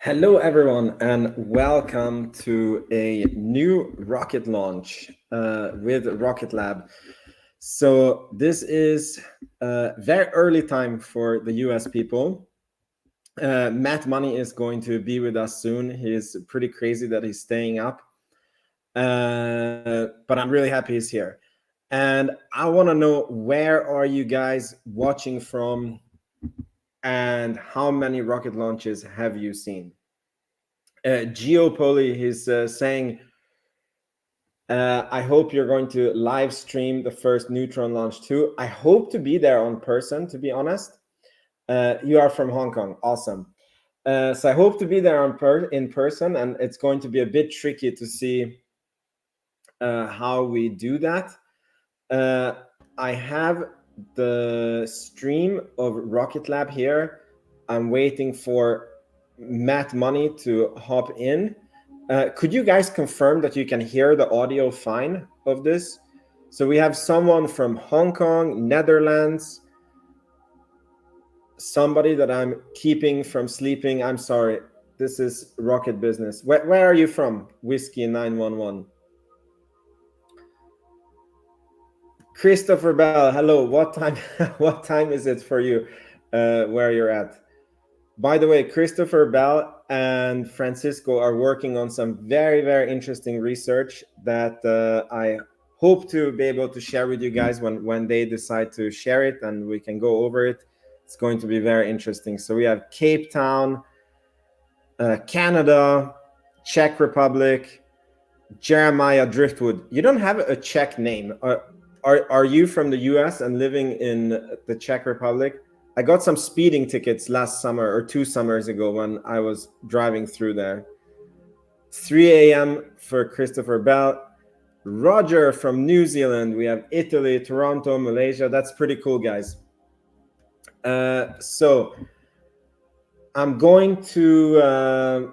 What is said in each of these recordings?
Hello, everyone, and welcome to a new rocket launch with Rocket Lab. So this is very early time for the US people. Matt Money is going to be with us soon. He's pretty crazy that he's staying up, but I'm really happy he's here. And I want to know, where are you guys watching from, and how many rocket launches have you seen? Geopoly, he's saying, I hope you're going to live stream the first Neutron launch too. I hope to be there on person, to be honest. You are from Hong Kong. Awesome. So I hope to be there in person, and it's going to be a bit tricky to see how we do that. I have the stream of Rocket Lab here. I'm waiting for Matt Money to hop in. Could you guys confirm that you can hear the audio fine of this? So we have someone from Hong Kong, Netherlands, somebody that I'm keeping from sleeping. I'm sorry, this is rocket business. Where are you from? Whiskey 911. Christopher Bell, hello. What time? What time is it for you? Where you're at? By the way, Christopher Bell and Francisco are working on some very, very interesting research that I hope to be able to share with you guys when they decide to share it, and we can go over it. It's going to be very interesting. So we have Cape Town, Canada, Czech Republic, Jeremiah Driftwood. You don't have a Czech name. Are you from the US and living in the Czech Republic? I got some speeding tickets last summer or 2 summers ago when I was driving through there. 3 a.m. for Christopher Bell. Roger from New Zealand. We have Italy, Toronto, Malaysia. That's pretty cool, guys. So I'm going to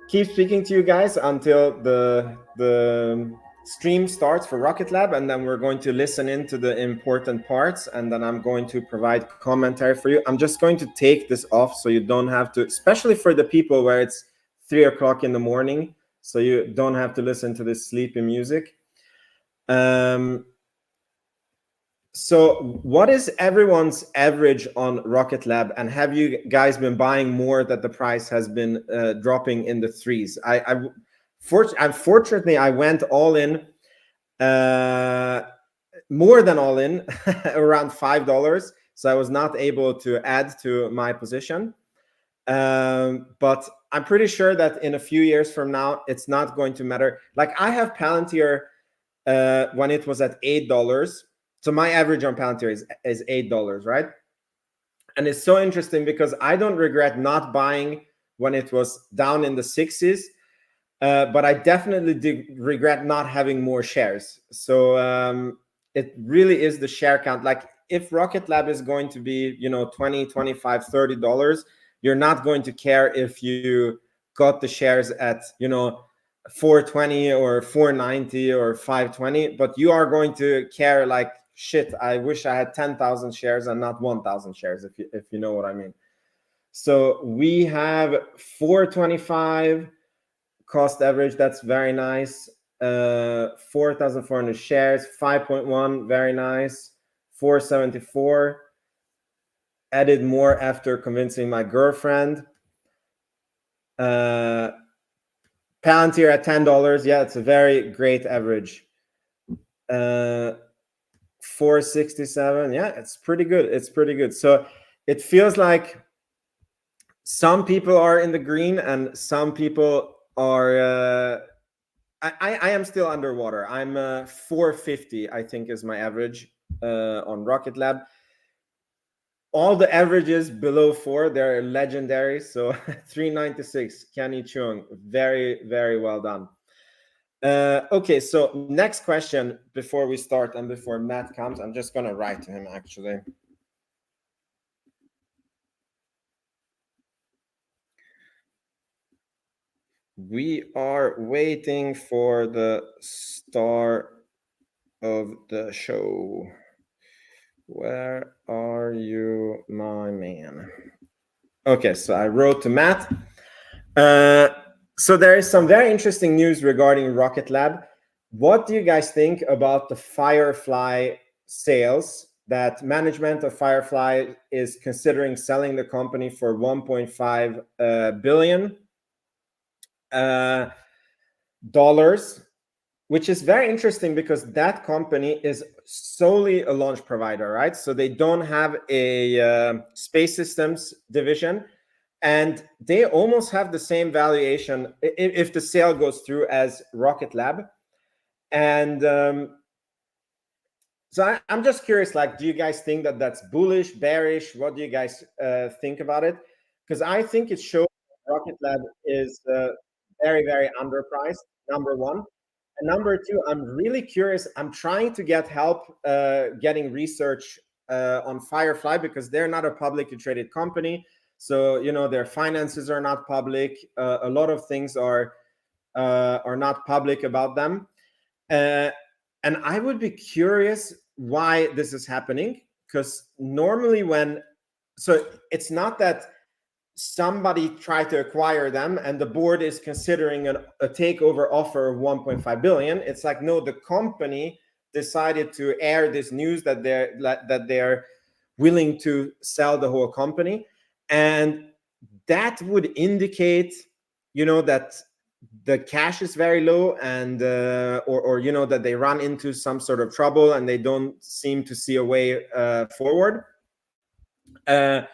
keep speaking to you guys until the stream starts for Rocket Lab, and then we're going to listen into the important parts, and then I'm going to provide commentary for you. I'm just going to take this off so you don't have to, especially for the people where it's 3 o'clock in the morning, so you don't have to listen to this sleepy music. So what is everyone's average on Rocket Lab, and have you guys been buying more that the price has been dropping in the threes? Unfortunately, I went all in, more than all in, around $5. So I was not able to add to my position. But I'm pretty sure that in a few years from now, it's not going to matter. Like, I have Palantir when it was at $8. So my average on Palantir is $8, right? And it's so interesting because I don't regret not buying when it was down in the 60s. But I definitely did regret not having more shares. So it really is the share count. Like, if Rocket Lab is going to be, $20, $25, $30, you're not going to care if you got the shares at, $4.20 or $4.90 or $5.20, but you are going to care like, shit, I wish I had 10,000 shares and not 1,000 shares, if you know what I mean. So we have $4.25 cost average. That's very nice. 4,400 shares, 5.1, very nice. 474. Added more after convincing my girlfriend. Palantir at $10. Yeah, it's a very great average. 467. Yeah, it's pretty good. It's pretty good. So it feels like some people are in the green and some people are I am still underwater. I'm 450, I think, is my average on Rocket Lab. All the averages below 4, they're legendary. So 396, Kenny Chung, very, very well done. Okay, so next question before we start and before Matt comes, I'm just gonna write to him actually. We are waiting for the star of the show. Where are you, my man? Okay, so I wrote to Matt. So there is some very interesting news regarding Rocket Lab. What do you guys think about the Firefly sales? That management of Firefly is considering selling the company for 1.5 billion dollars, which is very interesting because that company is solely a launch provider, right? So they don't have a space systems division, and they almost have the same valuation if the sale goes through as Rocket Lab. And so I'm just curious, like, do you guys think that that's bullish, bearish? What do you guys think about it? Because I think it shows Rocket Lab is very, very underpriced, number one. And number two, I'm really curious. I'm trying to get help getting research on Firefly because they're not a publicly traded company. So, you know, their finances are not public. A lot of things are not public about them. And I would be curious why this is happening, because normally so it's not that somebody tried to acquire them and the board is considering a takeover offer of 1.5 billion. It's like, no, the company decided to air this news that they're willing to sell the whole company, and that would indicate, you know, that the cash is very low, and or you know, that they run into some sort of trouble and they don't seem to see a way forward. And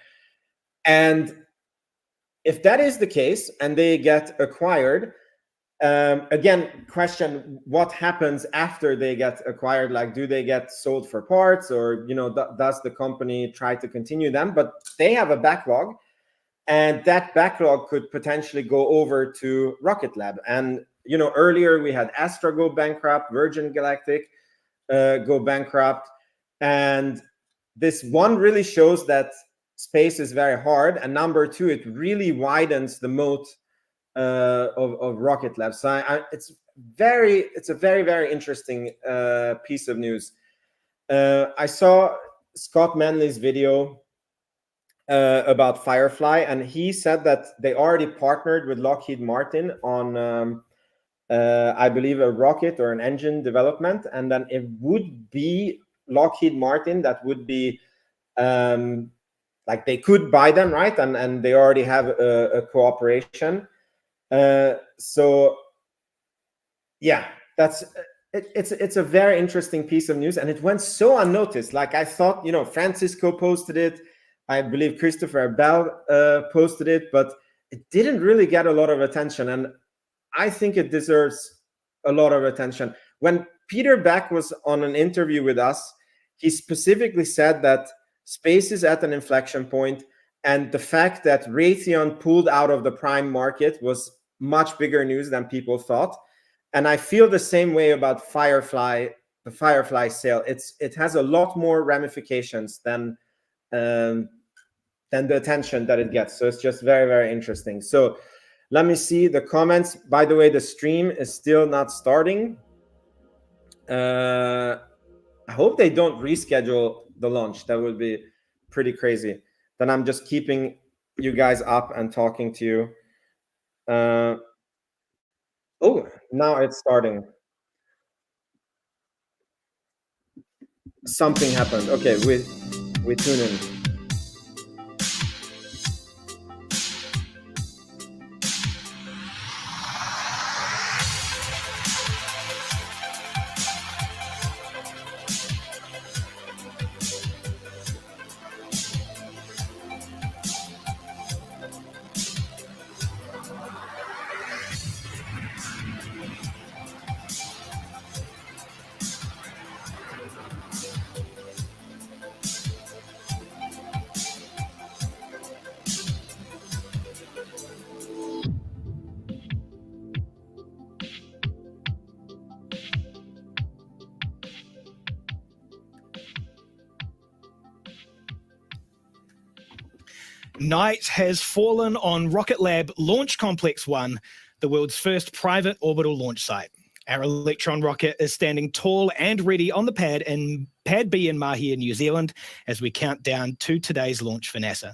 if that is the case and they get acquired, again, question, what happens after they get acquired? Like, do they get sold for parts, or, you know, does the company try to continue them? But they have a backlog, and that backlog could potentially go over to Rocket Lab. And, you know, earlier we had Astra go bankrupt, Virgin Galactic go bankrupt. And this one really shows that space is very hard. And number two, it really widens the moat of Rocket Lab. So it's a very, very interesting piece of news. I saw Scott Manley's video about Firefly, and he said that they already partnered with Lockheed Martin on I believe a rocket or an engine development, and then it would be Lockheed Martin that would be like, they could buy them, right? And they already have a cooperation. So yeah, it's a very interesting piece of news, and it went so unnoticed. Like, I thought, you know, Francisco posted it, I believe Christopher Bell posted it, but it didn't really get a lot of attention, and I think it deserves a lot of attention. When Peter Beck was on an interview with us, he specifically said that space is at an inflection point, and the fact that Raytheon pulled out of the prime market was much bigger news than people thought. And I feel the same way about Firefly, the Firefly sale. It has a lot more ramifications than the attention that it gets. So it's just very, very interesting. So let me see the comments. By the way, the stream is still not starting. I hope they don't reschedule the launch. That would be pretty crazy. Then I'm just keeping you guys up and talking to you. Oh, now it's starting. Something happened. Okay, we tune in. Night has fallen on Rocket Lab Launch Complex 1, the world's first private orbital launch site. Our Electron rocket is standing tall and ready on the pad in Pad B in Mahia, New Zealand, as we count down to today's launch for NASA.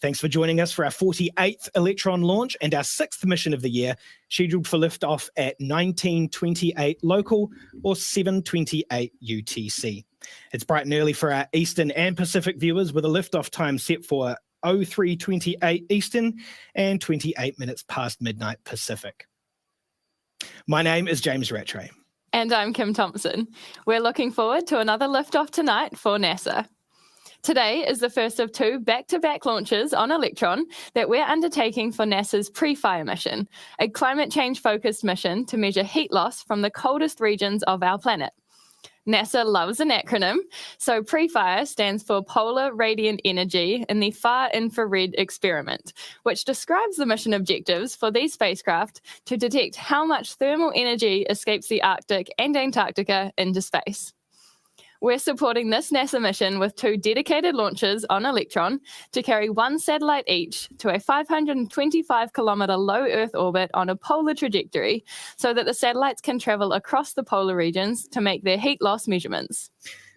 Thanks for joining us for our 48th Electron launch and our 6th mission of the year, scheduled for liftoff at 19:28 local or 7:28 UTC. It's bright and early for our Eastern and Pacific viewers, with a liftoff time set for 03:28 Eastern and 28 minutes past midnight Pacific. My name is James Rattray. And I'm Kim Thompson. We're looking forward to another liftoff tonight for NASA. Today is the first of two back-to-back launches on Electron that we're undertaking for NASA's PREFIRE mission, a climate change-focused mission to measure heat loss from the coldest regions of our planet. NASA loves an acronym, so PREFIRE stands for Polar Radiant Energy in the Far Infrared Experiment, which describes the mission objectives for these spacecraft to detect how much thermal energy escapes the Arctic and Antarctica into space. We're supporting this NASA mission with two dedicated launches on Electron to carry one satellite each to a 525-kilometer low Earth orbit on a polar trajectory so that the satellites can travel across the polar regions to make their heat loss measurements.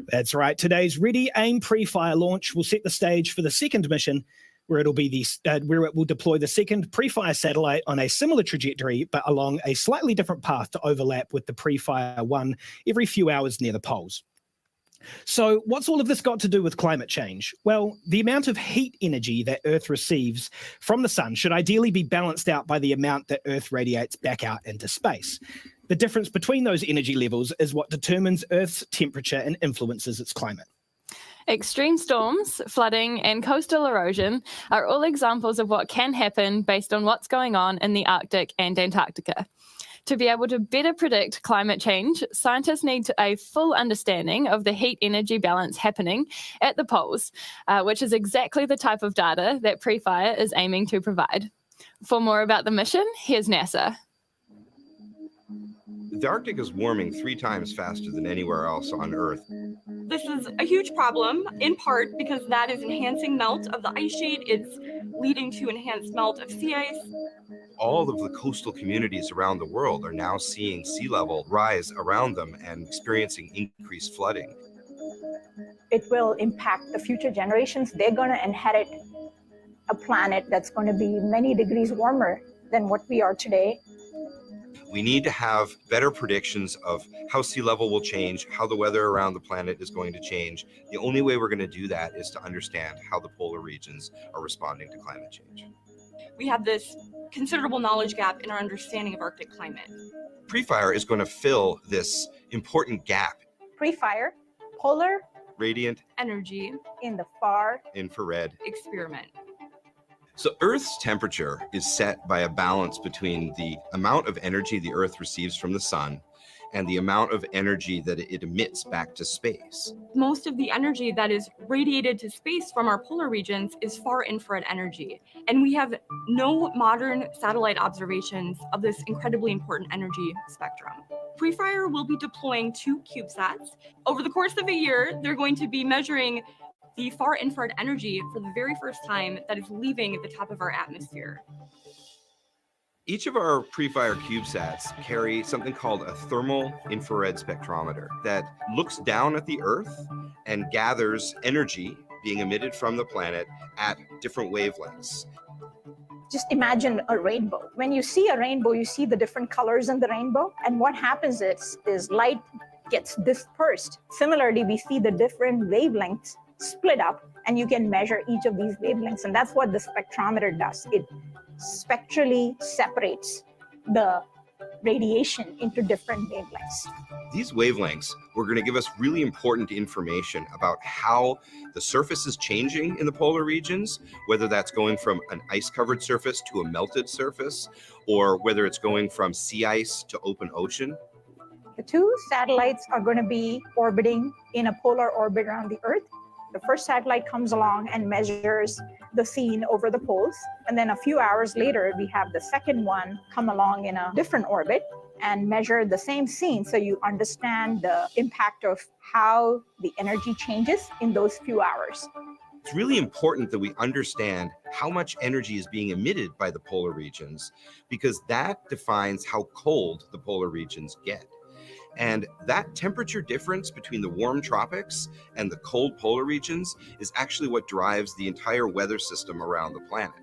That's right. Today's Ready, Aim, PREFIRE launch will set the stage for the second mission, where where it will deploy the second PREFIRE satellite on a similar trajectory, but along a slightly different path to overlap with the PREFIRE 1 every few hours near the poles. So what's all of this got to do with climate change? Well, the amount of heat energy that Earth receives from the sun should ideally be balanced out by the amount that Earth radiates back out into space. The difference between those energy levels is what determines Earth's temperature and influences its climate. Extreme storms, flooding, and coastal erosion are all examples of what can happen based on what's going on in the Arctic and Antarctica. To be able to better predict climate change, scientists need a full understanding of the heat energy balance happening at the poles, which is exactly the type of data that PREFIRE is aiming to provide. For more about the mission, here's NASA. The Arctic is warming 3 times faster than anywhere else on Earth. This is a huge problem, in part because that is enhancing melt of the ice sheet. It's leading to enhanced melt of sea ice. All of the coastal communities around the world are now seeing sea level rise around them and experiencing increased flooding. It will impact the future generations. They're going to inherit a planet that's going to be many degrees warmer than what we are today. We need to have better predictions of how sea level will change, how the weather around the planet is going to change. The only way we're going to do that is to understand how the polar regions are responding to climate change. We have this considerable knowledge gap in our understanding of Arctic climate. PREFIRE is going to fill this important gap. PREFIRE, Polar Radiant Energy in the Far Infrared Experiment. So Earth's temperature is set by a balance between the amount of energy the Earth receives from the sun and the amount of energy that it emits back to space. Most of the energy that is radiated to space from our polar regions is far infrared energy, and we have no modern satellite observations of this incredibly important energy spectrum. PREFIRE will be deploying 2 CubeSats. Over the course of a year, they're going to be measuring the far infrared energy for the very first time that is leaving the top of our atmosphere. Each of our PREFIRE CubeSats carry something called a thermal infrared spectrometer that looks down at the Earth and gathers energy being emitted from the planet at different wavelengths. Just imagine a rainbow. When you see a rainbow, you see the different colors in the rainbow. And what happens is light gets dispersed. Similarly, we see the different wavelengths split up, and you can measure each of these wavelengths. And that's what the spectrometer does. It spectrally separates the radiation into different wavelengths. These wavelengths were going to give us really important information about how the surface is changing in the polar regions, whether that's going from an ice-covered surface to a melted surface, or whether it's going from sea ice to open ocean. The 2 satellites are going to be orbiting in a polar orbit around the Earth. The first satellite comes along and measures the scene over the poles. And then a few hours later, we have the second one come along in a different orbit and measure the same scene, so you understand the impact of how the energy changes in those few hours. It's really important that we understand how much energy is being emitted by the polar regions, because that defines how cold the polar regions get. And that temperature difference between the warm tropics and the cold polar regions is actually what drives the entire weather system around the planet.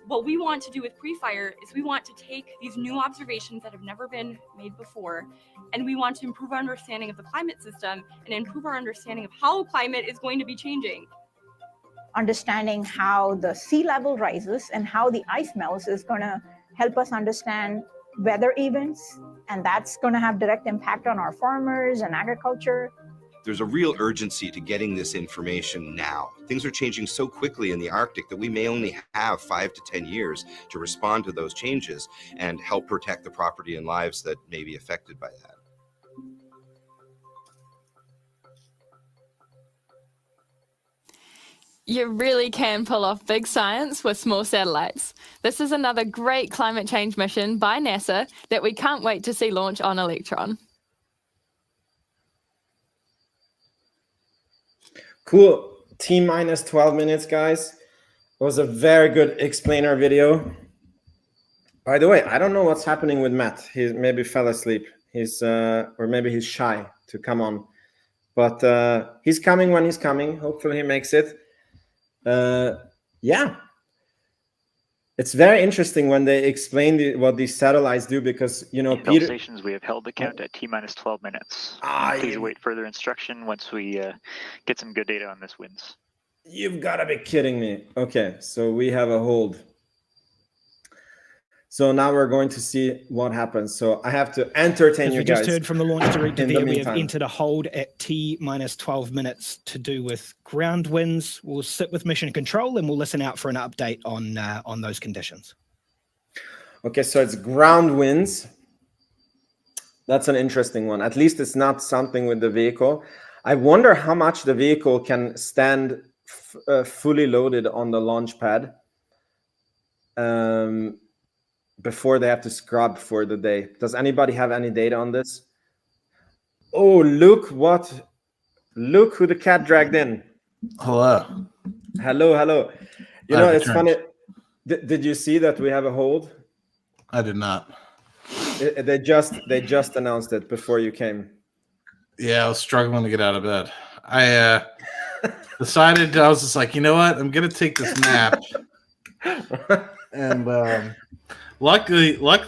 What we want to do with PREFIRE is we want to take these new observations that have never been made before, and we want to improve our understanding of the climate system and improve our understanding of how climate is going to be changing. Understanding how the sea level rises and how the ice melts is going to help us understand weather events, and that's going to have direct impact on our farmers and agriculture. There's a real urgency to getting this information now. Things are changing so quickly in the Arctic that we may only have 5 to 10 years to respond to those changes and help protect the property and lives that may be affected by that. You really can pull off big science with small satellites. This is another great climate change mission by NASA that we can't wait to see launch on Electron. Cool. T-minus 12 minutes, guys. It was a very good explainer video. By the way, I don't know what's happening with Matt. He maybe fell asleep. Or maybe he's shy to come on. But he's coming when he's coming. Hopefully he makes it. Yeah. It's very interesting when they explain what these satellites do, because, you know, Peter... stations, we have held the count at T-minus 12 minutes. Please await further instruction once we get some good data on this winds. You've got to be kidding me. Okay, so we have a hold. So now we're going to see what happens. So I have to entertain you guys. We just heard from the launch director there, we have entered a hold at T-minus 12 minutes to do with ground winds. We'll sit with mission control and we'll listen out for an update on those conditions. Okay, so it's ground winds. That's an interesting one. At least it's not something with the vehicle. I wonder how much the vehicle can stand fully loaded on the launch pad. Before they have to scrub for the day. Does anybody have any data on this? Oh, look who the cat dragged in. Hello. Hello. You know, it's funny. Did you see that we have a hold? I did not. They just announced it before you came. Yeah, I was struggling to get out of bed. I decided, I was just like, you know what? I'm going to take this nap. And luckily, right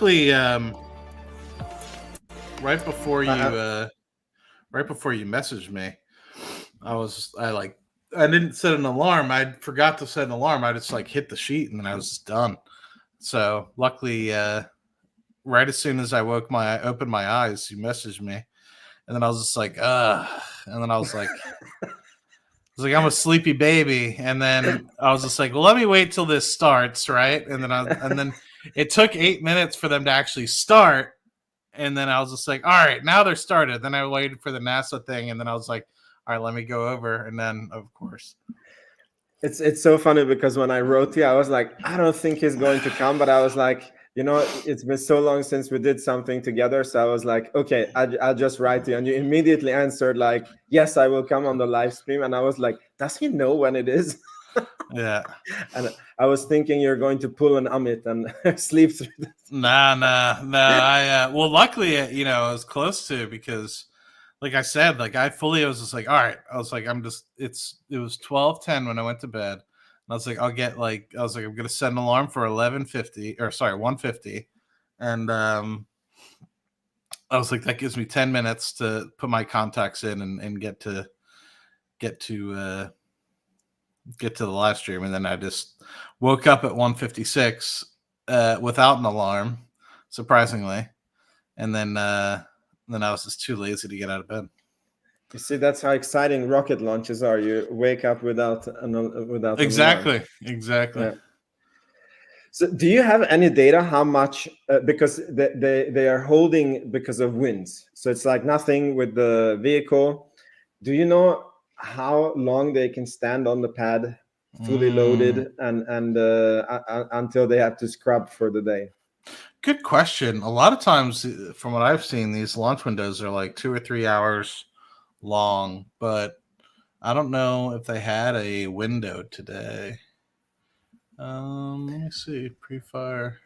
before you messaged me, I didn't set an alarm. I forgot to set an alarm. I just hit the sheet and then I was just done. So luckily, right as soon as I opened my eyes, you messaged me, and then I was just like, and then I was like, I'm a sleepy baby. And then I was just like, well, let me wait till this starts, right? And then it took 8 minutes for them to actually start. And then I was just like, all right, now they're started. Then I waited for the NASA thing. And then I was like, all right, let me go over. And then, of course. It's so funny because when I wrote to you, I was like, I don't think he's going to come. But I was like, you know, it's been so long since we did something together. So I was like, okay, I'll just write to you. And you immediately answered like, yes, I will come on the live stream. And I was like, does he know when it is? Yeah. And I was thinking you're going to pull an Amit and sleep through this. Nah. Well, luckily, you know, I was close to, because like I said, I was just like, all right. I was like, it was 12:10 when I went to bed. I was like, I'm going to set an alarm for 1:50. And I was like, that gives me 10 minutes to put my contacts in and get to the live stream. And then I just woke up at 1:56 without an alarm, surprisingly. And then I was just too lazy to get out of bed. You see, that's how exciting rocket launches are. You wake up without exactly. Yeah. So, do you have any data how much? Because they are holding because of winds. So it's like nothing with the vehicle. Do you know how long they can stand on the pad, fully loaded, and until they have to scrub for the day? Good question. A lot of times, from what I've seen, these launch windows are like 2 or 3 hours long, but I don't know if they had a window today. Let me see. PREFIRE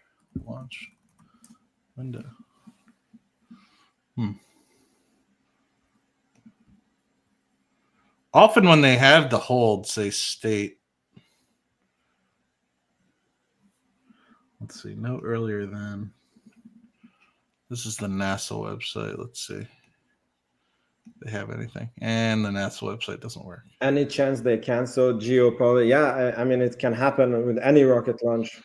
launch window. Often when they have the holds, they state, let's see, no earlier than. This is the NASA website. Let's see. They have anything, and the NASA website doesn't work. Any chance they cancel geopolitics? Yeah, I mean, it can happen with any rocket launch.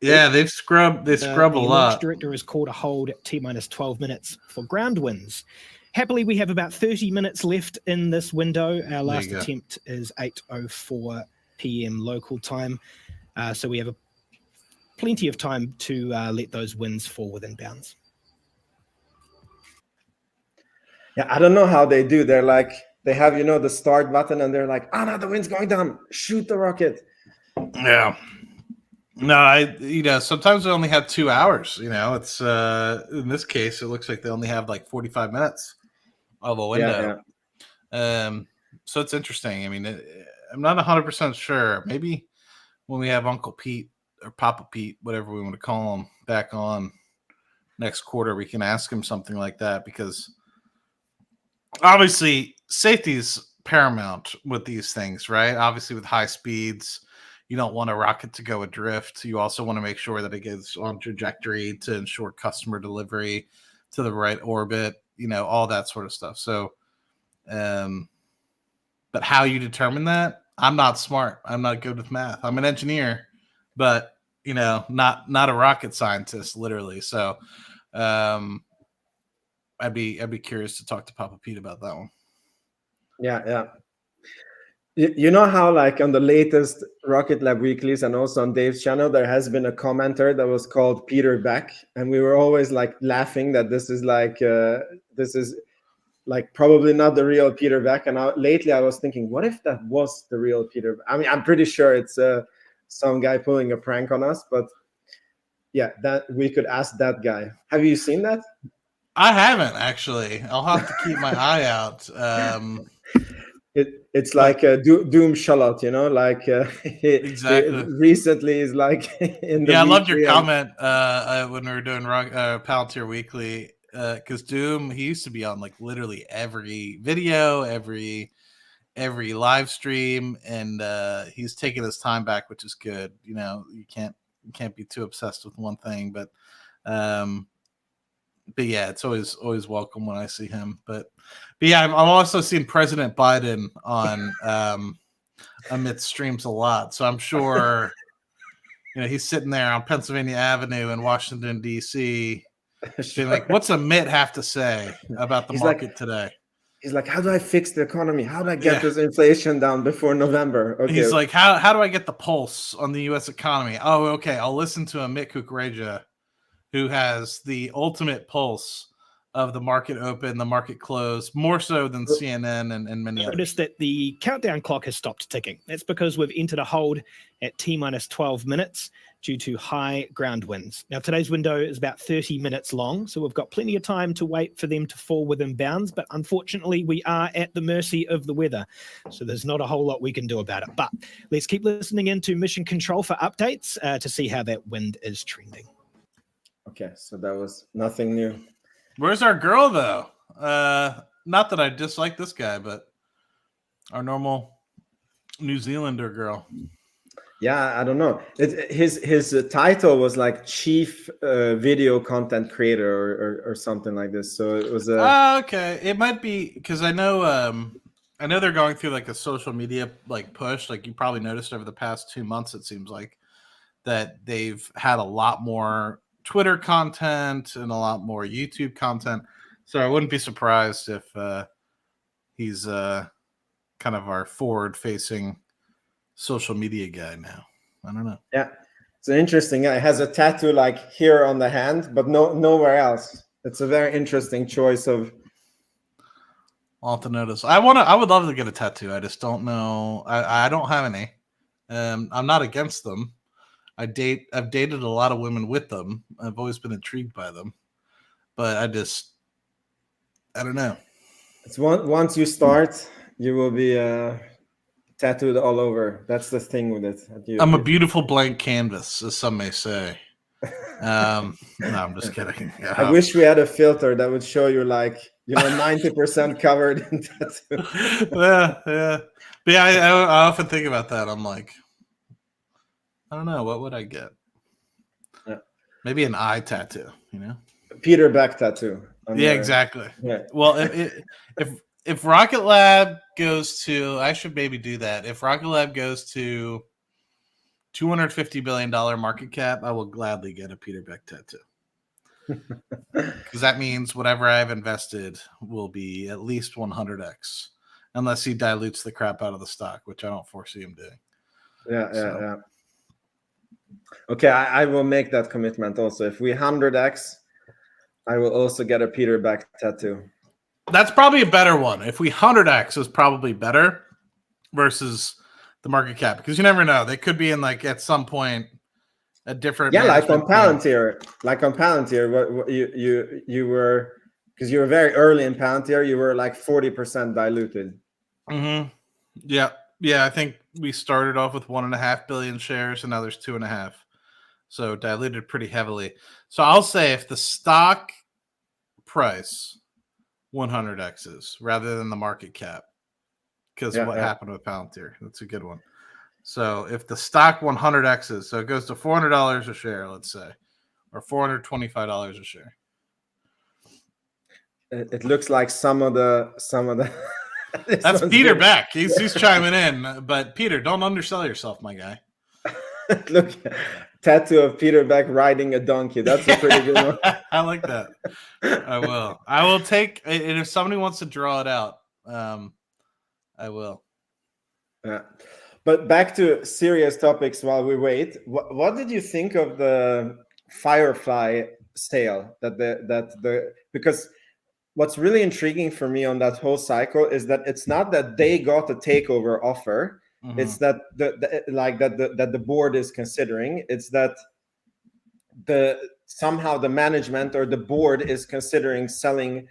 Yeah, they scrub a The launch lot. director has called a hold at T-minus 12 minutes for ground winds. Happily, we have about 30 minutes left in this window. Our last attempt is 8:04 p.m. local time, so we have plenty of time to let those winds fall within bounds. Yeah, I don't know how they do. They're like, they have, the start button, and they're like, oh no, the wind's going down. Shoot the rocket. Yeah. No, sometimes they only have 2 hours. It's in this case, it looks like they only have like 45 minutes of a window. Yeah. So it's interesting. I mean, I'm not 100% sure. Maybe when we have Uncle Pete or Papa Pete, whatever we want to call him, back on next quarter, we can ask him something like that, because obviously safety is paramount with these things, right? Obviously with high speeds, you don't want a rocket to go adrift. You also want to make sure that it gets on trajectory to ensure customer delivery to the right orbit, all that sort of stuff. So, but how you determine that, I'm not smart. I'm not good with math. I'm an engineer, but not a rocket scientist, literally. So, I'd be curious to talk to Papa Pete about that one. Yeah. You know how, like, on the latest Rocket Lab weeklies and also on Dave's channel, there has been a commenter that was called Peter Beck, and we were always like laughing that this is probably not the real Peter Beck. And lately I was thinking, what if that was the real Peter? I mean, I'm pretty sure it's some guy pulling a prank on us, but yeah, that we could ask that guy. Have you seen that? I haven't, actually. I'll have to keep my eye out. It's like a Doom Charlotte, exactly. Recently is like in the I loved your comment when we were doing Palantir Weekly, because Doom, he used to be on like literally every video, every live stream, and he's taking his time back, which is good. You can't be too obsessed with one thing, but yeah, it's always welcome when I see him. But yeah, I'm also seeing President Biden on Amit's streams a lot, so I'm sure he's sitting there on Pennsylvania Avenue in Washington D.C. being like, "What's Amit have to say about the market today?" He's like, "How do I fix the economy? How do I get this inflation down before November?" Okay. He's like, "How do I get the pulse on the U.S. economy?" Oh, okay, I'll listen to Amit Kukreja, who has the ultimate pulse of the market open, the market close, more so than CNN and many others. Notice that the countdown clock has stopped ticking. That's because we've entered a hold at T-minus 12 minutes due to high ground winds. Now, today's window is about 30 minutes long, so we've got plenty of time to wait for them to fall within bounds, but unfortunately, we are at the mercy of the weather, so there's not a whole lot we can do about it. But let's keep listening into Mission Control for updates to see how that wind is trending. Okay, so that was nothing new. Where's our girl, though? Not that I dislike this guy, but our normal New Zealander girl. Yeah, I don't know. His title was like Chief Video Content Creator or something like this. So it was okay. It might be because I know they're going through like a social media like push. Like you probably noticed over the past 2 months, it seems like that they've had a lot more Twitter content and a lot more YouTube content. So I wouldn't be surprised if he's kind of our forward-facing social media guy now. I don't know. Yeah, it's an interesting guy. He has a tattoo like here on the hand, but nowhere else. It's a very interesting choice of. I'll have to notice. I would love to get a tattoo. I just don't know. I don't have any. I'm not against them. I've dated a lot of women with them. I've always been intrigued by them, but I don't know. It's once you start, you will be tattooed all over. That's the thing with it. I'm a beautiful blank canvas, as some may say. No, I'm just kidding. I wish we had a filter that would show you like 90% covered in tattoo. Yeah. But yeah, I often think about that. I'm like, I don't know, what would I get? Yeah. Maybe an eye tattoo, Peter Beck tattoo. Yeah, exactly. Yeah. Well, if Rocket Lab goes to, I should maybe do that. If Rocket Lab goes to $250 billion market cap, I will gladly get a Peter Beck tattoo. Because that means whatever I've invested will be at least 100x, unless he dilutes the crap out of the stock, which I don't foresee him doing. Yeah. Okay, I will make that commitment also. If we 100x, I will also get a Peter Beck tattoo. That's probably a better one. If we 100x is probably better versus the market cap, because you never know. They could be in at some point a different. Yeah, like on Palantir. What you were, because you were very early in Palantir, you were 40% diluted. Mm-hmm. Yeah. I think we started off with 1.5 billion shares, and now there's 2.5. So diluted pretty heavily. So I'll say if the stock price 100x's rather than the market cap, because of what happened with Palantir. That's a good one. So if the stock 100x's, so it goes to $400 a share, let's say, or $425 a share. It looks like some of the. That's Peter Beck. He's chiming in, but Peter, don't undersell yourself, my guy. Look, tattoo of Peter Beck riding a donkey. That's a pretty good one. I like that. I will take it. And if somebody wants to draw it out, I will. Yeah. But back to serious topics while we wait. What did you think of the Firefly sale? Because what's really intriguing for me on that whole cycle is that it's not that they got a takeover offer. Mm-hmm. It's that the board is considering. It's that somehow the management or the board is considering selling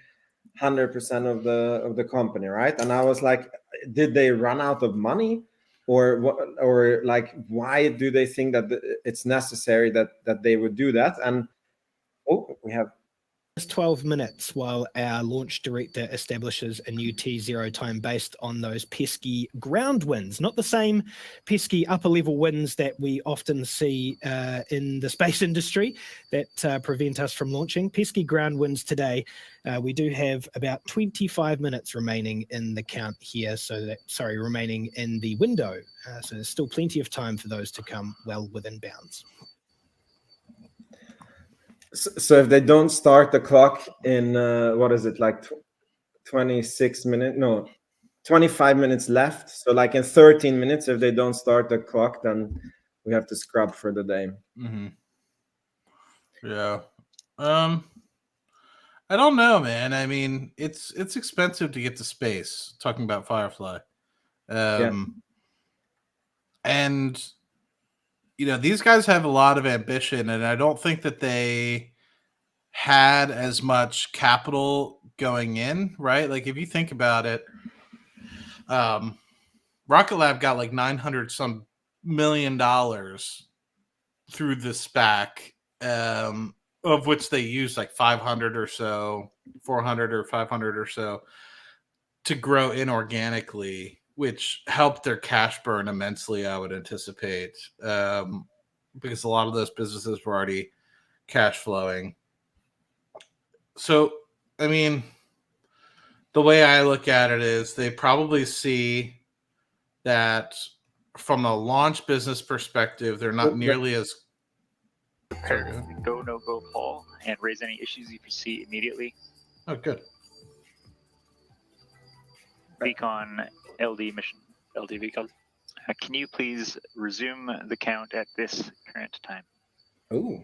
100% of the company, right? And I was like, did they run out of money, or what, or why do they think that it's necessary that they would do that? And we have 12 minutes while our launch director establishes a new T0 time based on those pesky ground winds, not the same pesky upper level winds that we often see in the space industry that prevent us from launching. Pesky ground winds today. We do have about 25 minutes remaining in the count here, remaining in the window. So there's still plenty of time for those to come well within bounds. So if they don't start the clock in 26 minutes? No, 25 minutes left. So in 13 minutes, if they don't start the clock, then we have to scrub for the day. Mm-hmm. Yeah. I don't know, man. I mean, it's expensive to get to space. Talking about Firefly, and these guys have a lot of ambition, and I don't think that they had as much capital going in, right? If you think about it, Rocket Lab got $900 some million through the SPAC, of which they used 500 or so, 400 or 500 or so to grow inorganically, which helped their cash burn immensely, I would anticipate, because a lot of those businesses were already cash flowing. So, I mean, the way I look at it is they probably see that from a launch business perspective, they're not nearly as... Go, no go, Paul, and raise any issues you foresee immediately. Oh, good. Beacon LD mission. LD Beacon. Can you please resume the count at this current time? Ooh.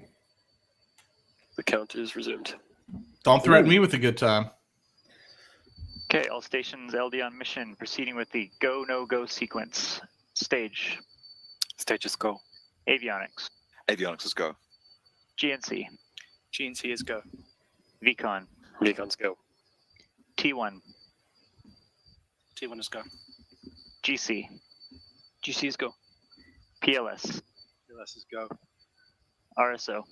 The count is resumed. Don't threaten me with a good time. Okay, all stations LD on mission, proceeding with the go, no go sequence. Stage. Stages go. Avionics. Avionics is go. GNC. GNC is go. Vcon. Vcon's go. T1. T1 is go. GC. GC is go. PLS. PLS is go. RSO.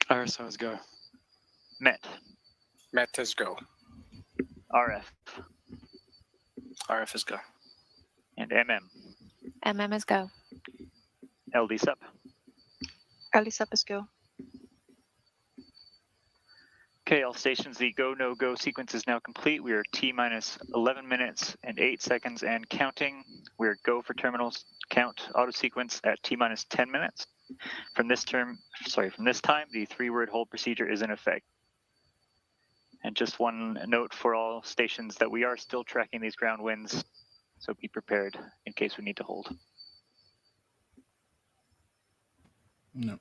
RSO is go. MET. MET is go. RF, RF is go. and MM. MM is go. LD sub. LD sub is go. Okay, all stations, the go, no go sequence is now complete. We are T minus 11 minutes and 8 seconds and counting. We're go for terminals count auto sequence at T minus 10 minutes. From this time, the 3-word hold procedure is in effect. And just one note for all stations that we are still tracking these ground winds, so be prepared in case we need to hold. No.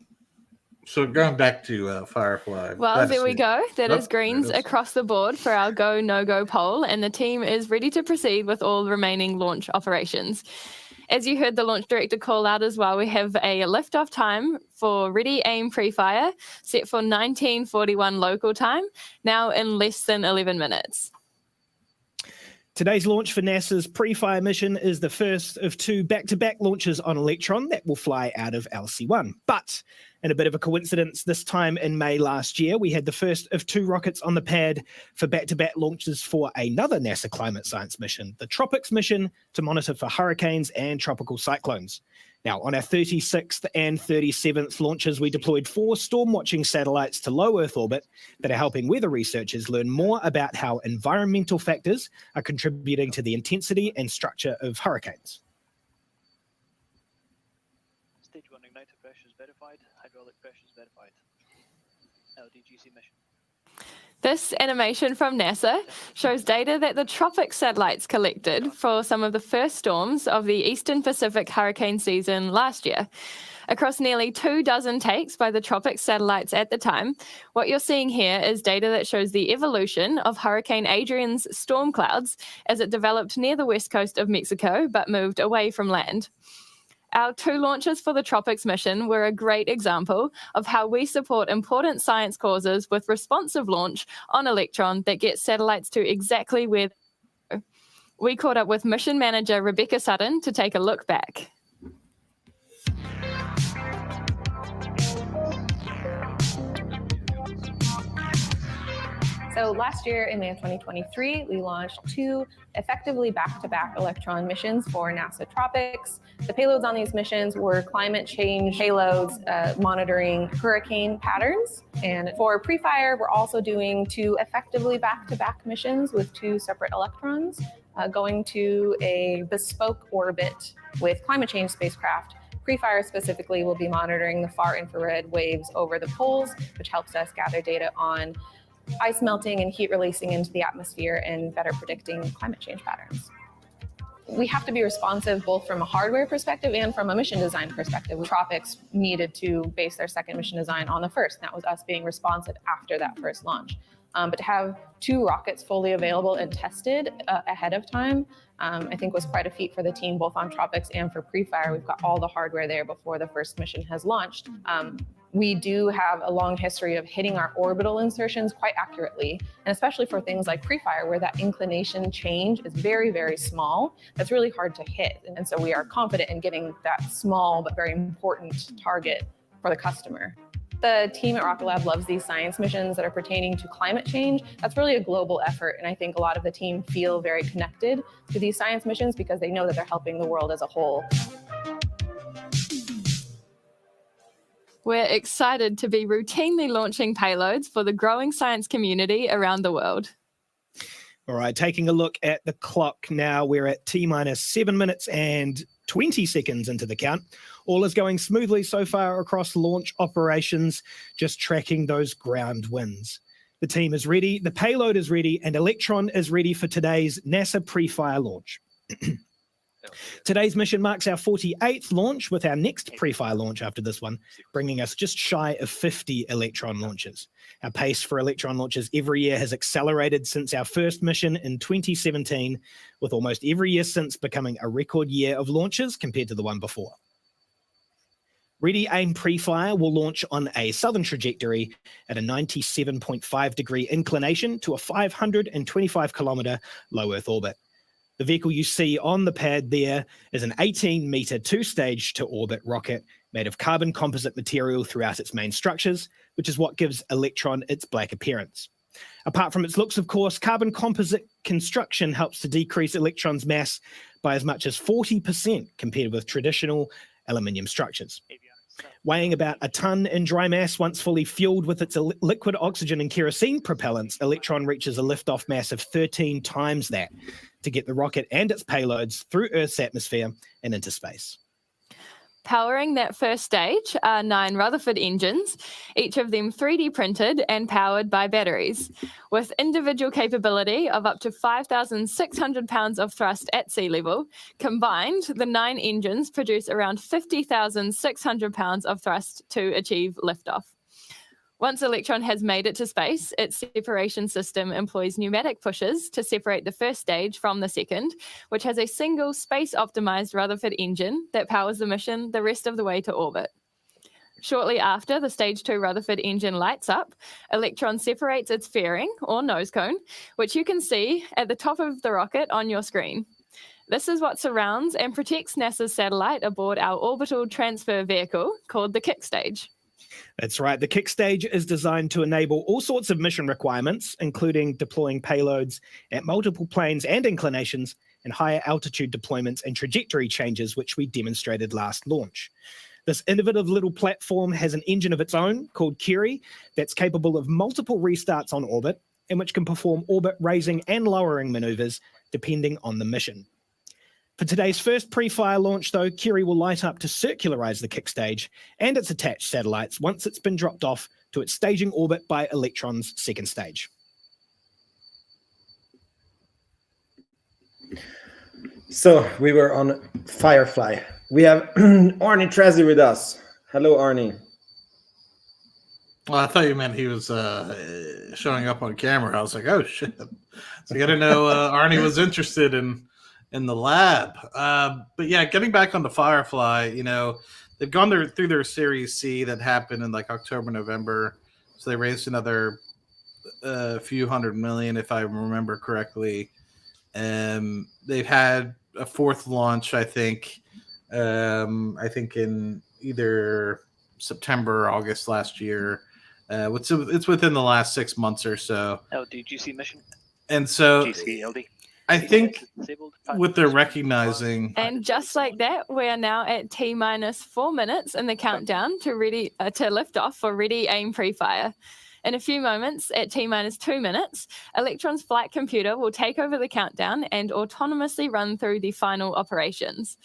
So going back to Firefly. Well, there we go. That is Nope, greens there it is. across the board for our go, no go poll, and the team is ready to proceed with all remaining launch operations. As you heard the launch director call out as well, we have a liftoff time for ready, aim, pre-fire set for 19:41 local time, now in less than 11 minutes. Today's launch for NASA's PREFIRE mission is the first of 2 back-to-back launches on Electron that will fly out of LC-1. But in a bit of a coincidence, this time in May last year, we had the first of 2 rockets on the pad for back-to-back launches for another NASA climate science mission, the Tropics mission, to monitor for hurricanes and tropical cyclones. Now, on our 36th and 37th launches, we deployed 4 storm-watching satellites to low Earth orbit that are helping weather researchers learn more about how environmental factors are contributing to the intensity and structure of hurricanes. Stage 1 igniter pressures verified, hydraulic pressures verified. LDGC mission. This animation from NASA shows data that the Tropics satellites collected for some of the first storms of the Eastern Pacific hurricane season last year. Across nearly 24 takes by the Tropics satellites at the time, what you're seeing here is data that shows the evolution of Hurricane Adrian's storm clouds as it developed near the west coast of Mexico but moved away from land. Our 2 launches for the Tropics mission were a great example of how we support important science causes with responsive launch on Electron that gets satellites to exactly where they go. We caught up with mission manager Rebecca Sutton to take a look back. So last year in May of 2023, we launched 2 effectively back-to-back Electron missions for NASA Tropics. The payloads on these missions were climate change payloads monitoring hurricane patterns. And for PREFIRE, we're also doing 2 effectively back-to-back missions with 2 separate Electrons going to a bespoke orbit with climate change spacecraft. PREFIRE specifically will be monitoring the far infrared waves over the poles, which helps us gather data on ice melting and heat releasing into the atmosphere and better predicting climate change patterns. We have to be responsive both from a hardware perspective and from a mission design perspective. Tropics needed to base their second mission design on the first, and that was us being responsive after that first launch. But to have 2 rockets fully available and tested ahead of time, I think was quite a feat for the team, both on Tropics and for PREFIRE. We've got all the hardware there before the first mission has launched. We do have a long history of hitting our orbital insertions quite accurately, and especially for things like PREFIRE, where that inclination change is very, very small. That's really hard to hit. And so we are confident in getting that small but very important target for the customer. The team at Rocket Lab loves these science missions that are pertaining to climate change. That's really a global effort, and I think a lot of the team feel very connected to these science missions because they know that they're helping the world as a whole. We're excited to be routinely launching payloads for the growing science community around the world. All right, taking a look at the clock now, we're at T-minus 7 minutes and 20 seconds into the count. All is going smoothly so far across launch operations, just tracking those ground winds. The team is ready, the payload is ready, and Electron is ready for today's NASA PREFIRE launch. Today's mission marks our 48th launch, with our next PREFIRE launch after this one, bringing us just shy of 50 Electron launches. Our pace for Electron launches every year has accelerated since our first mission in 2017, with almost every year since becoming a record year of launches compared to the one before. Ready Aim PREFIRE will launch on a southern trajectory at a 97.5 degree inclination to a 525 kilometer low Earth orbit. The vehicle you see on the pad there is an 18-meter 2-stage to orbit rocket made of carbon composite material throughout its main structures, which is what gives Electron its black appearance. Apart from its looks, of course, carbon composite construction helps to decrease Electron's mass by as much as 40% compared with traditional aluminium structures. Weighing about a ton in dry mass, once fully fueled with its liquid oxygen and kerosene propellants, Electron reaches a liftoff mass of 13 times that to get the rocket and its payloads through Earth's atmosphere and into space. Powering that first stage are 9 Rutherford engines, each of them 3D printed and powered by batteries. With individual capability of up to 5,600 pounds of thrust at sea level, combined, the 9 engines produce around 50,600 pounds of thrust to achieve liftoff. Once Electron has made it to space, its separation system employs pneumatic pushes to separate the first stage from the second, which has a single space-optimized Rutherford engine that powers the mission the rest of the way to orbit. Shortly after the Stage 2 Rutherford engine lights up, Electron separates its fairing, or nose cone, which you can see at the top of the rocket on your screen. This is what surrounds and protects NASA's satellite aboard our orbital transfer vehicle called the kick stage. That's right. The kick stage is designed to enable all sorts of mission requirements, including deploying payloads at multiple planes and inclinations, and higher altitude deployments and trajectory changes, which we demonstrated last launch. This innovative little platform has an engine of its own called Curie that's capable of multiple restarts on orbit, and which can perform orbit raising and lowering maneuvers depending on the mission. For today's first pre-fire launch, though, Curie will light up to circularize the kick stage and its attached satellites once it's been dropped off to its staging orbit by Electron's second stage. So we were on Firefly. We have Arnie Trezzi with us. Hello, Arnie. Well, I thought you meant he was showing up on camera. I was like, oh, shit. So I got to know Arnie was interested in the lab. But yeah, getting back on the Firefly, you know, they've gone through their Series C that happened in like October, November. So they raised another few $100 million, if I remember correctly. They've had a fourth launch, I think in either September or August last year. It's within the last 6 months or so. LD, GC mission. And so GC, LD. I think what they're recognizing. And just like that, we are now at T-minus 4 minutes in the countdown to lift off for ready, aim, pre-fire. In a few moments, at T-minus 2 minutes, Electron's flight computer will take over the countdown and autonomously run through the final operations.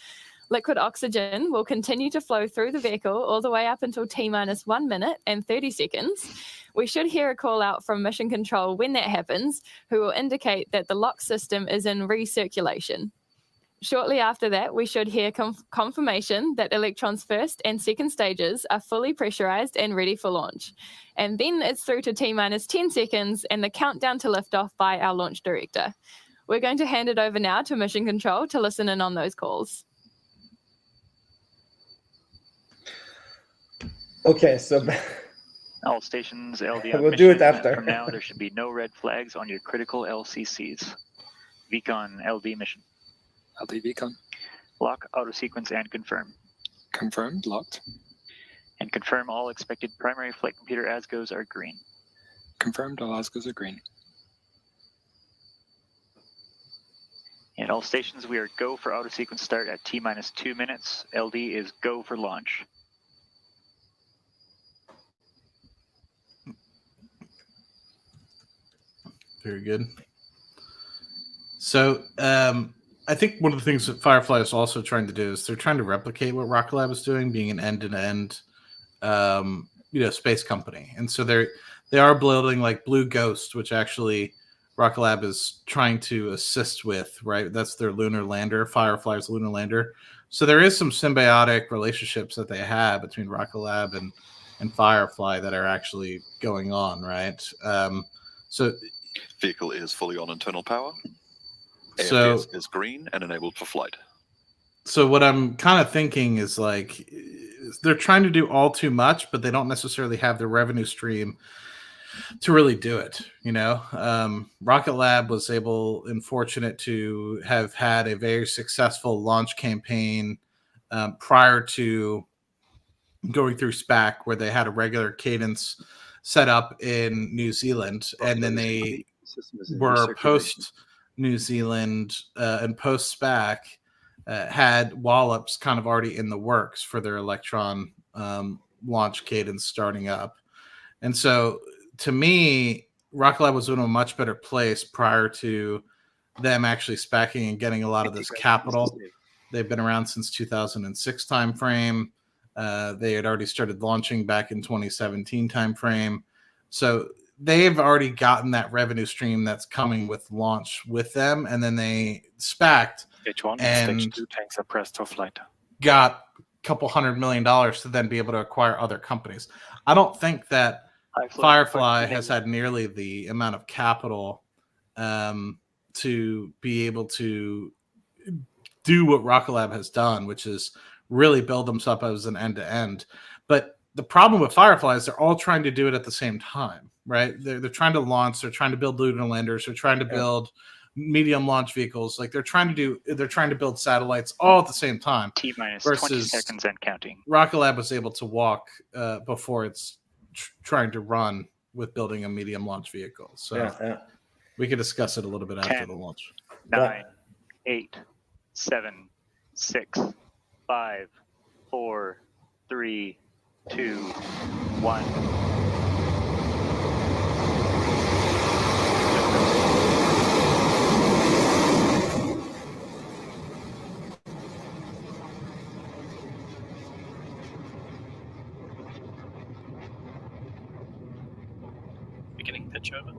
Liquid oxygen will continue to flow through the vehicle all the way up until T-minus 1 minute and 30 seconds. We should hear a call out from Mission Control when that happens, who will indicate that the lock system is in recirculation. Shortly after that, we should hear confirmation that Electron's first and second stages are fully pressurized and ready for launch. And then it's through to T-minus 10 seconds and the countdown to liftoff by our launch director. We're going to hand it over now to Mission Control to listen in on those calls. Okay, so All stations, LD we'll do it after. From now, there should be no red flags on your critical LCCs. Vcon, LD mission. LD Vcon. Lock, auto sequence, and confirm. Confirmed, locked. And confirm all expected primary flight computer ASGOs are green. Confirmed, all ASGOs are green. And all stations, we are go for auto sequence start at T-minus 2 minutes. LD is go for launch. Very good. So I think one of the things that Firefly is also trying to do is they're trying to replicate what Rocket Lab is doing, being an end-to-end, space company. And so they are building like Blue Ghost, which actually Rocket Lab is trying to assist with, right? That's their lunar lander, Firefly's lunar lander. So there is some symbiotic relationships that they have between Rocket Lab and Firefly that are actually going on, right? So vehicle is fully on internal power. So AFS is green and enabled for flight. So what I'm kind of thinking is like they're trying to do all too much, but they don't necessarily have the revenue stream to really do it. You know, Rocket Lab was able and fortunate to have had a very successful launch campaign prior to going through SPAC, where they had a regular cadence set up in New Zealand, and then they were post New Zealand and post SPAC had wallops kind of already in the works for their Electron launch cadence starting up. And so to me, Rocket Lab was in a much better place prior to them actually SPACing and getting a lot of this capital. They've been around since 2006 timeframe. They had already started launching back in 2017 timeframe. So they've already gotten that revenue stream that's coming with launch with them. And then they SPAC'd Stage 1 and Stage 2 tanks are pressed for flight. got a couple $100 million to then be able to acquire other companies. I don't think that Firefly has had nearly the amount of capital to be able to do what Rocket Lab has done, which is really build themselves up as an end-to-end. But the problem with Firefly is they're all trying to do it at the same time, right? They're trying to launch, they're trying to build lunar landers, they're trying to build medium launch vehicles. Like they're trying to build satellites all at the same time. T-minus 20 seconds and counting. Rocket Lab was able to walk before it's trying to run with building a medium launch vehicle. So we could discuss it a little bit after the launch. 9, 8, 7, 6, 5, 4, 3, 2, 1. Beginning pitch over.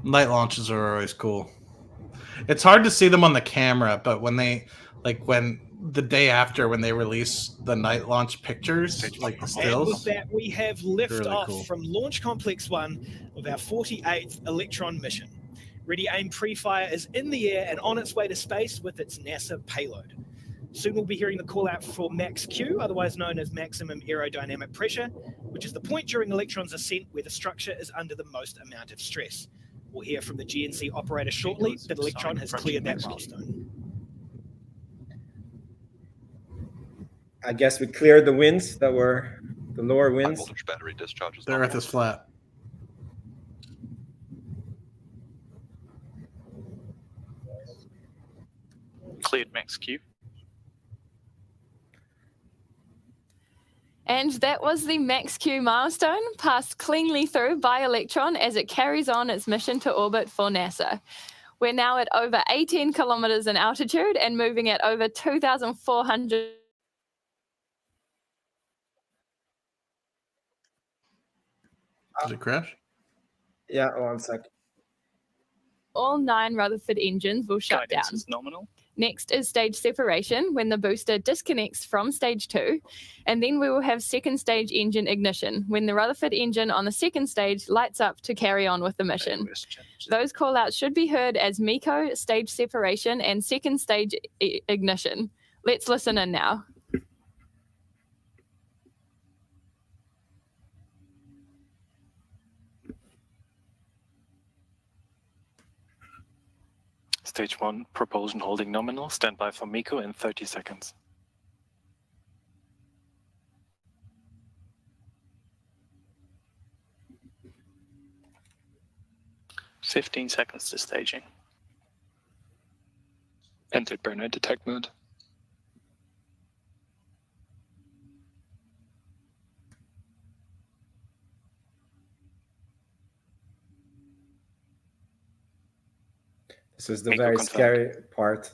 Night launches are always cool. It's hard to see them on the camera, but when the day after when they release the night launch pictures, like the stills. And with that, we have liftoff really cool. from Launch Complex 1 of our 48th Electron mission. Ready Aim PREFIRE is in the air and on its way to space with its NASA payload. Soon we'll be hearing the call out for Max-Q, otherwise known as maximum aerodynamic pressure, which is the point during Electron's ascent where the structure is under the most amount of stress. We'll hear from the GNC operator shortly that Electron has cleared that milestone. I guess we cleared the winds that were the lower winds. High voltage battery discharges. The Earth is flat. Cleared Max-Q. And that was the Max-Q milestone, passed cleanly through by Electron as it carries on its mission to orbit for NASA. We're now at over 18 kilometers in altitude and moving at over 2,400. Did it crash? Yeah, 1 sec. All 9 Rutherford engines will shut Guidance down. is nominal. Next is stage separation when the booster disconnects from stage 2. And then we will have second stage engine ignition when the Rutherford engine on the second stage lights up to carry on with the mission. Those callouts should be heard as MECO, stage separation, and second stage ignition. Let's listen in now. Stage 1, propulsion holding nominal. Stand by for MECO in 30 seconds. "15 seconds to staging. Entered burnout detect mode. This is the MECO very confirmed. scary part.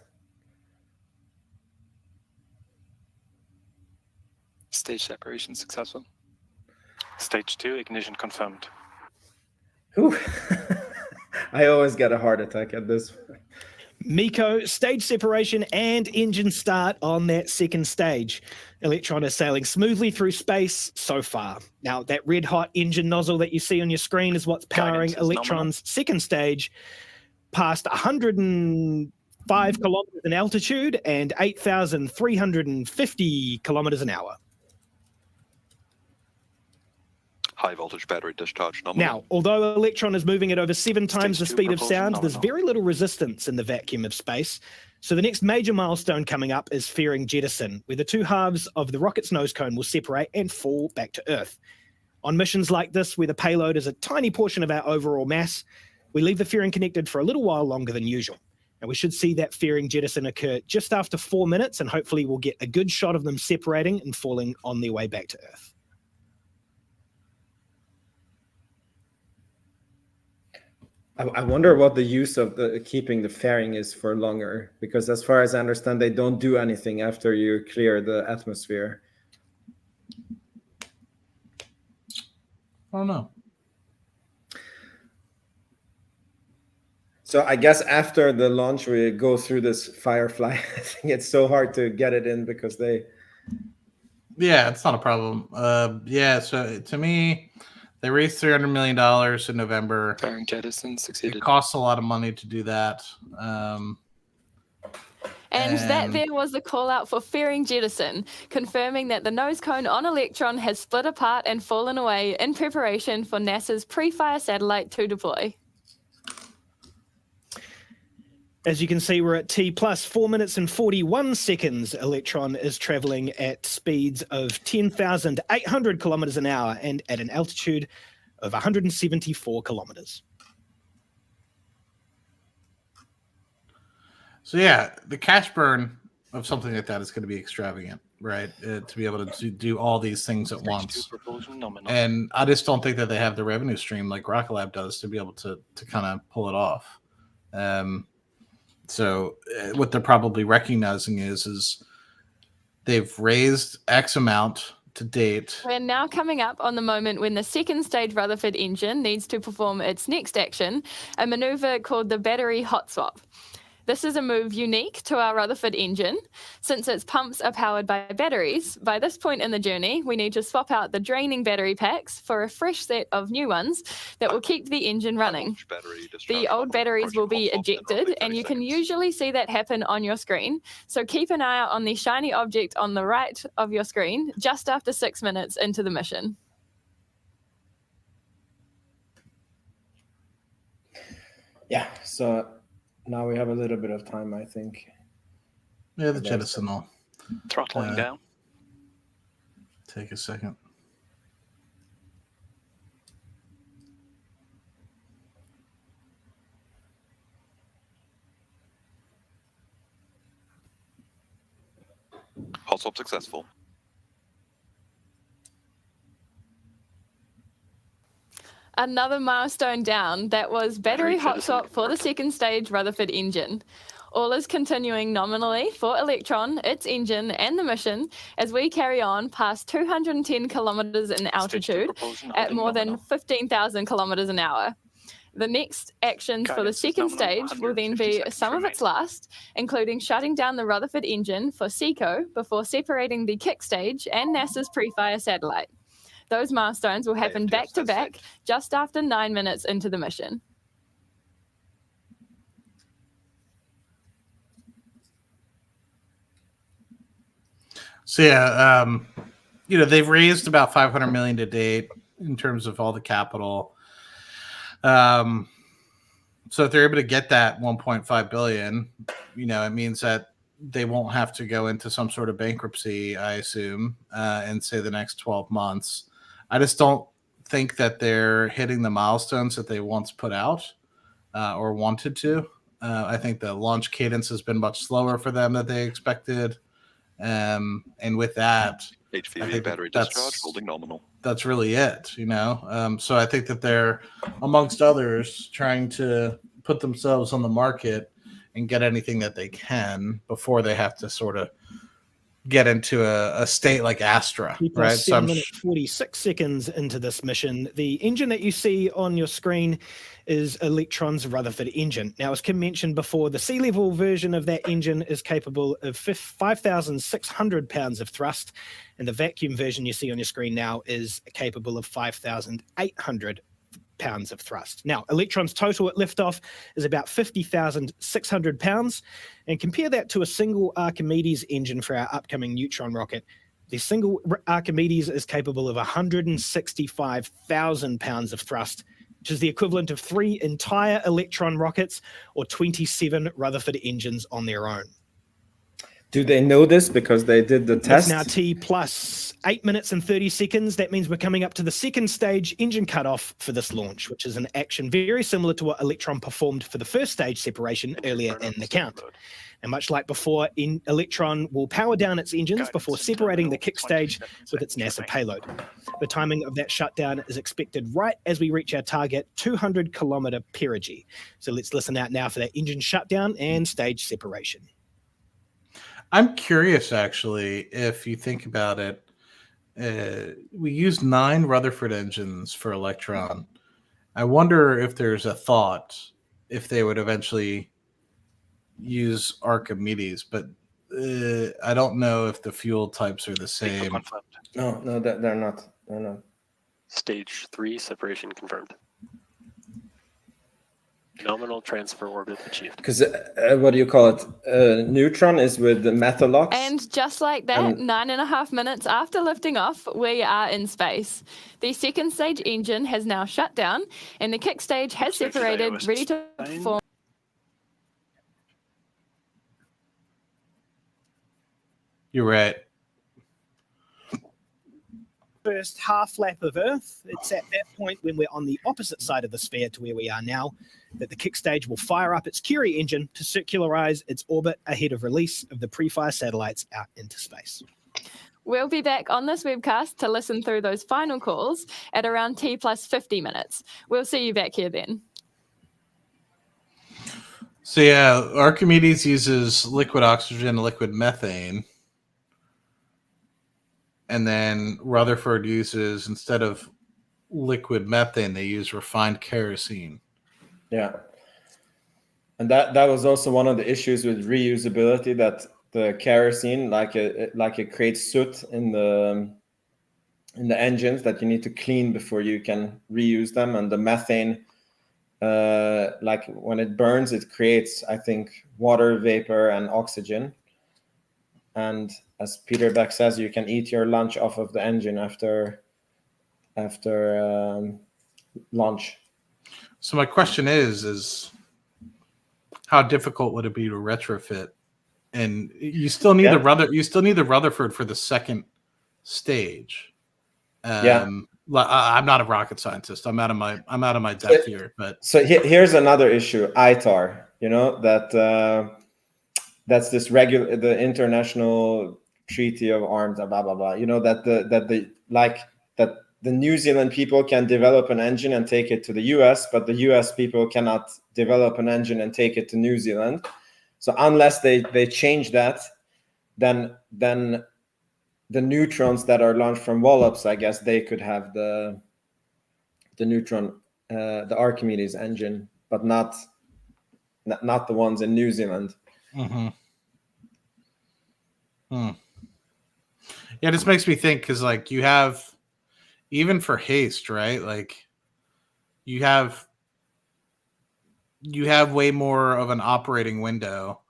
Stage separation successful. Stage 2, ignition confirmed. Whew. I always get a heart attack at this. MECO, stage separation, and engine start on that second stage. Electron is sailing smoothly through space so far. Now, that red-hot engine nozzle that you see on your screen is what's powering Electron's second stage, past 105 kilometers in altitude and 8,350 kilometers an hour. High voltage battery discharge nominal. Now, although Electron is moving at over 7 times the Stage 2 speed of propulsion sound, there's nominal. very little resistance in the vacuum of space. So the next major milestone coming up is fairing jettison, where the two halves of the rocket's nose cone will separate and fall back to Earth. On missions like this, where the payload is a tiny portion of our overall mass, we leave the fairing connected for a little while longer than usual. And we should see that fairing jettison occur just after 4 minutes, and hopefully we'll get a good shot of them separating and falling on their way back to Earth. I wonder what the use of keeping the fairing is for longer, because as far as I understand, they don't do anything after you clear the atmosphere. I don't know. So I guess after the launch, we go through this Firefly. I think it's so hard to get it in because they... Yeah, it's not a problem. Yeah, so to me, they raised $300 million in November. Firing jettison succeeded. It costs a lot of money to do that. And that there was the call out for fairing jettison, confirming that the nose cone on Electron has split apart and fallen away in preparation for NASA's PREFIRE satellite to deploy. As you can see, we're at T plus 4 minutes and 41 seconds. Electron is traveling at speeds of 10,800 kilometers an hour and at an altitude of 174 kilometers. So yeah, the cash burn of something like that is going to be extravagant, right? To be able to do all these things at once. And I just don't think that they have the revenue stream like Rocket Lab does to be able to kind of pull it off. So what they're probably recognizing is they've raised X amount to date. We're now coming up on the moment when the second stage Rutherford engine needs to perform its next action, a maneuver called the battery hot swap. This is a move unique to our Rutherford engine. Since its pumps are powered by batteries, by this point in the journey, we need to swap out the draining battery packs for a fresh set of new ones that will keep the engine running. The old batteries will be ejected, and you can usually see that happen on your screen. So keep an eye out on the shiny object on the right of your screen just after 6 minutes into the mission. Yeah, so now we have a little bit of time, I think. Yeah, the jettison will throttling down. Take a second. Hot swap successful. Another milestone down, that was battery hot swap for the second stage Rutherford engine. All is continuing nominally for Electron, its engine, and the mission as we carry on past 210 kilometers in altitude at more than 15,000 kilometers an hour. The next actions for the second stage will then be some of its last, including shutting down the Rutherford engine for SECO before separating the kick stage and NASA's PREFIRE satellite. Those milestones will happen back to back just after 9 minutes into the mission. So yeah, they've raised about $500 million to date in terms of all the capital. So if they're able to get that 1.5 billion, it means that they won't have to go into some sort of bankruptcy, I assume, in say the next 12 months. I just don't think that they're hitting the milestones that they once put out or wanted to. I think the launch cadence has been much slower for them than they expected. And with that, HVV battery discharge holding nominal. That's really it, So I think that they're, amongst others, trying to put themselves on the market and get anything that they can before they have to sort of get into a state like Astra, right? 7 minutes 46 seconds into this mission. The engine that you see on your screen is Electron's Rutherford engine. Now, as Kim mentioned before, the sea level version of that engine is capable of 5,600 pounds of thrust, and the vacuum version you see on your screen now is capable of 5,800 pounds of thrust. Now, Electron's total at liftoff is about 50,600 pounds, and compare that to a single Archimedes engine for our upcoming Neutron rocket. The single Archimedes is capable of 165,000 pounds of thrust, which is the equivalent of 3 entire Electron rockets or 27 Rutherford engines on their own. Do they know this because they did the test? It's now T plus 8 minutes and 30 seconds. That means we're coming up to the second stage engine cutoff for this launch, which is an action very similar to what Electron performed for the first stage separation earlier in the count. And much like before, Electron will power down its engines before separating the kick stage with its NASA payload. The timing of that shutdown is expected right as we reach our target 200-kilometer perigee. So let's listen out now for that engine shutdown and stage separation. I'm curious, actually, if you think about it, we used 9 Rutherford engines for Electron. I wonder if there's a thought if they would eventually use Archimedes, but I don't know if the fuel types are the same. No, they're not. They're not. Stage 3 separation confirmed. Nominal transfer orbit achieved. Because what do you call it? Neutron is with the Methalox. And just like that, 9.5 minutes after lifting off, we are in space. The second stage engine has now shut down, and the kick stage has separated, ready to perform. You're right. First half lap of Earth. It's at that point when we're on the opposite side of the sphere to where we are now that the kick stage will fire up its Curie engine to circularize its orbit ahead of release of the PREFIRE satellites out into space. We'll be back on this webcast to listen through those final calls at around T plus 50 minutes. We'll see you back here then. So yeah, Archimedes uses liquid oxygen, liquid methane. And then Rutherford uses, instead of liquid methane, they use refined kerosene. Yeah. And that was also one of the issues with reusability, that the kerosene, like it creates soot in the engines that you need to clean before you can reuse them. And the methane, like when it burns, it creates, I think, water vapor and oxygen. And as Peter Beck says, you can eat your lunch off of the engine after launch. So my question is how difficult would it be to retrofit? And you still need the Rutherford for the second stage. I'm not a rocket scientist. I'm out of my depth here. But so here's another issue: ITAR. You know that. That's this the International Treaty of Arms, blah blah blah. You know that the New Zealand people can develop an engine and take it to the US, but the US people cannot develop an engine and take it to New Zealand. So unless they change that, then the neutrons that are launched from Wallops, I guess they could have the neutron, the Archimedes engine, but not the ones in New Zealand. Mm-hmm. Yeah, this makes me think, because like you have, even for haste, right? Like you have way more of an operating window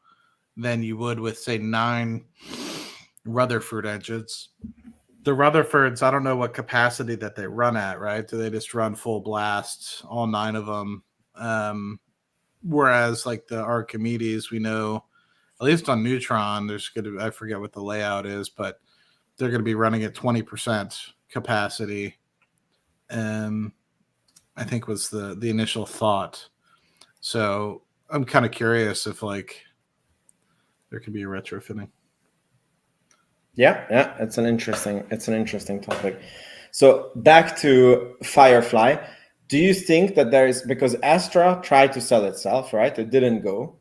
than you would with, say, 9 Rutherford engines. The Rutherfords, I don't know what capacity that they run at, right? Do they just run full blast, all 9 of them? Whereas like the Archimedes, we know, at least on Neutron, I forget what the layout is, but they're going to be running at 20% capacity. I think was the initial thought. So I'm kind of curious if like there could be a retrofitting. Yeah, it's an interesting topic. So back to Firefly. Do you think that there is, because Astra tried to sell itself, right? It didn't go.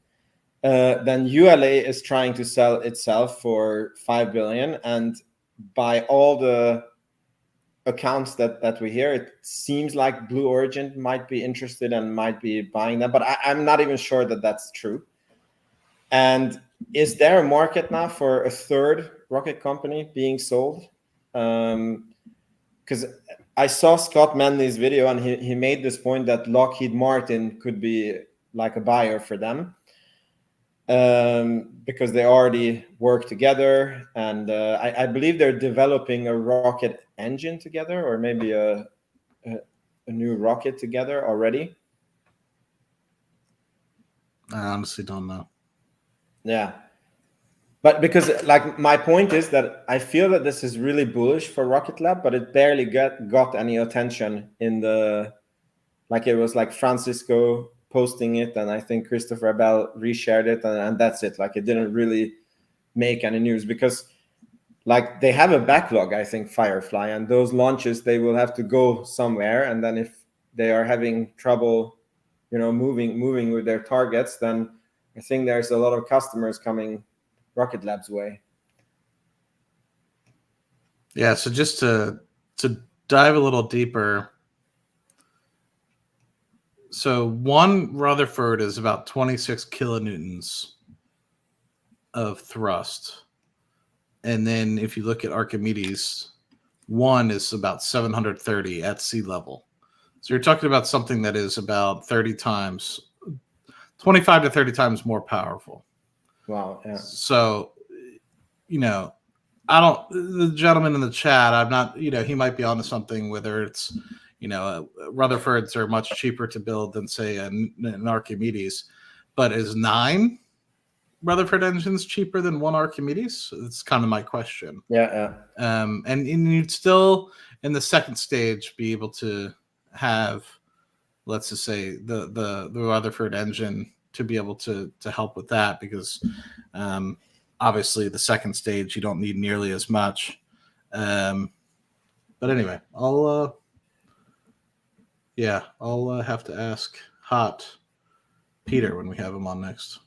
Then ULA is trying to sell itself for $5 billion, and by all the accounts that we hear, it seems like Blue Origin might be interested and might be buying them, but I'm not even sure that that's true. And is there a market now for a third rocket company being sold? Because I saw Scott Manley's video, and he made this point that Lockheed Martin could be like a buyer for them. Because they already work together, and I believe they're developing a rocket engine together, or maybe a a new rocket together already? I honestly don't know. Yeah. But because like my point is that I feel that this is really bullish for Rocket Lab, but it barely got any attention in the, like it was like Francisco posting it, and I think Christopher Bell reshared it, and that's it. Like it didn't really make any news because like they have a backlog, I think, Firefly, and those launches, they will have to go somewhere. And then if they are having trouble, moving with their targets, then I think there's a lot of customers coming Rocket Lab's way. Yeah, so just to dive a little deeper. So one Rutherford is about 26 kilonewtons of thrust. And then if you look at Archimedes, one is about 730 at sea level. So you're talking about something that is about 25 to 30 times more powerful. Wow. Yeah. So, the gentleman in the chat, I'm not, he might be onto something, whether it's, Rutherfords are much cheaper to build than, say, an Archimedes. But is 9 Rutherford engines cheaper than 1 Archimedes? It's kind of my question. Yeah. And you'd still, in the second stage, be able to have, let's just say, the Rutherford engine to be able to help with that, because obviously the second stage you don't need nearly as much. But anyway, I'll have to ask Hot Peter when we have him on next.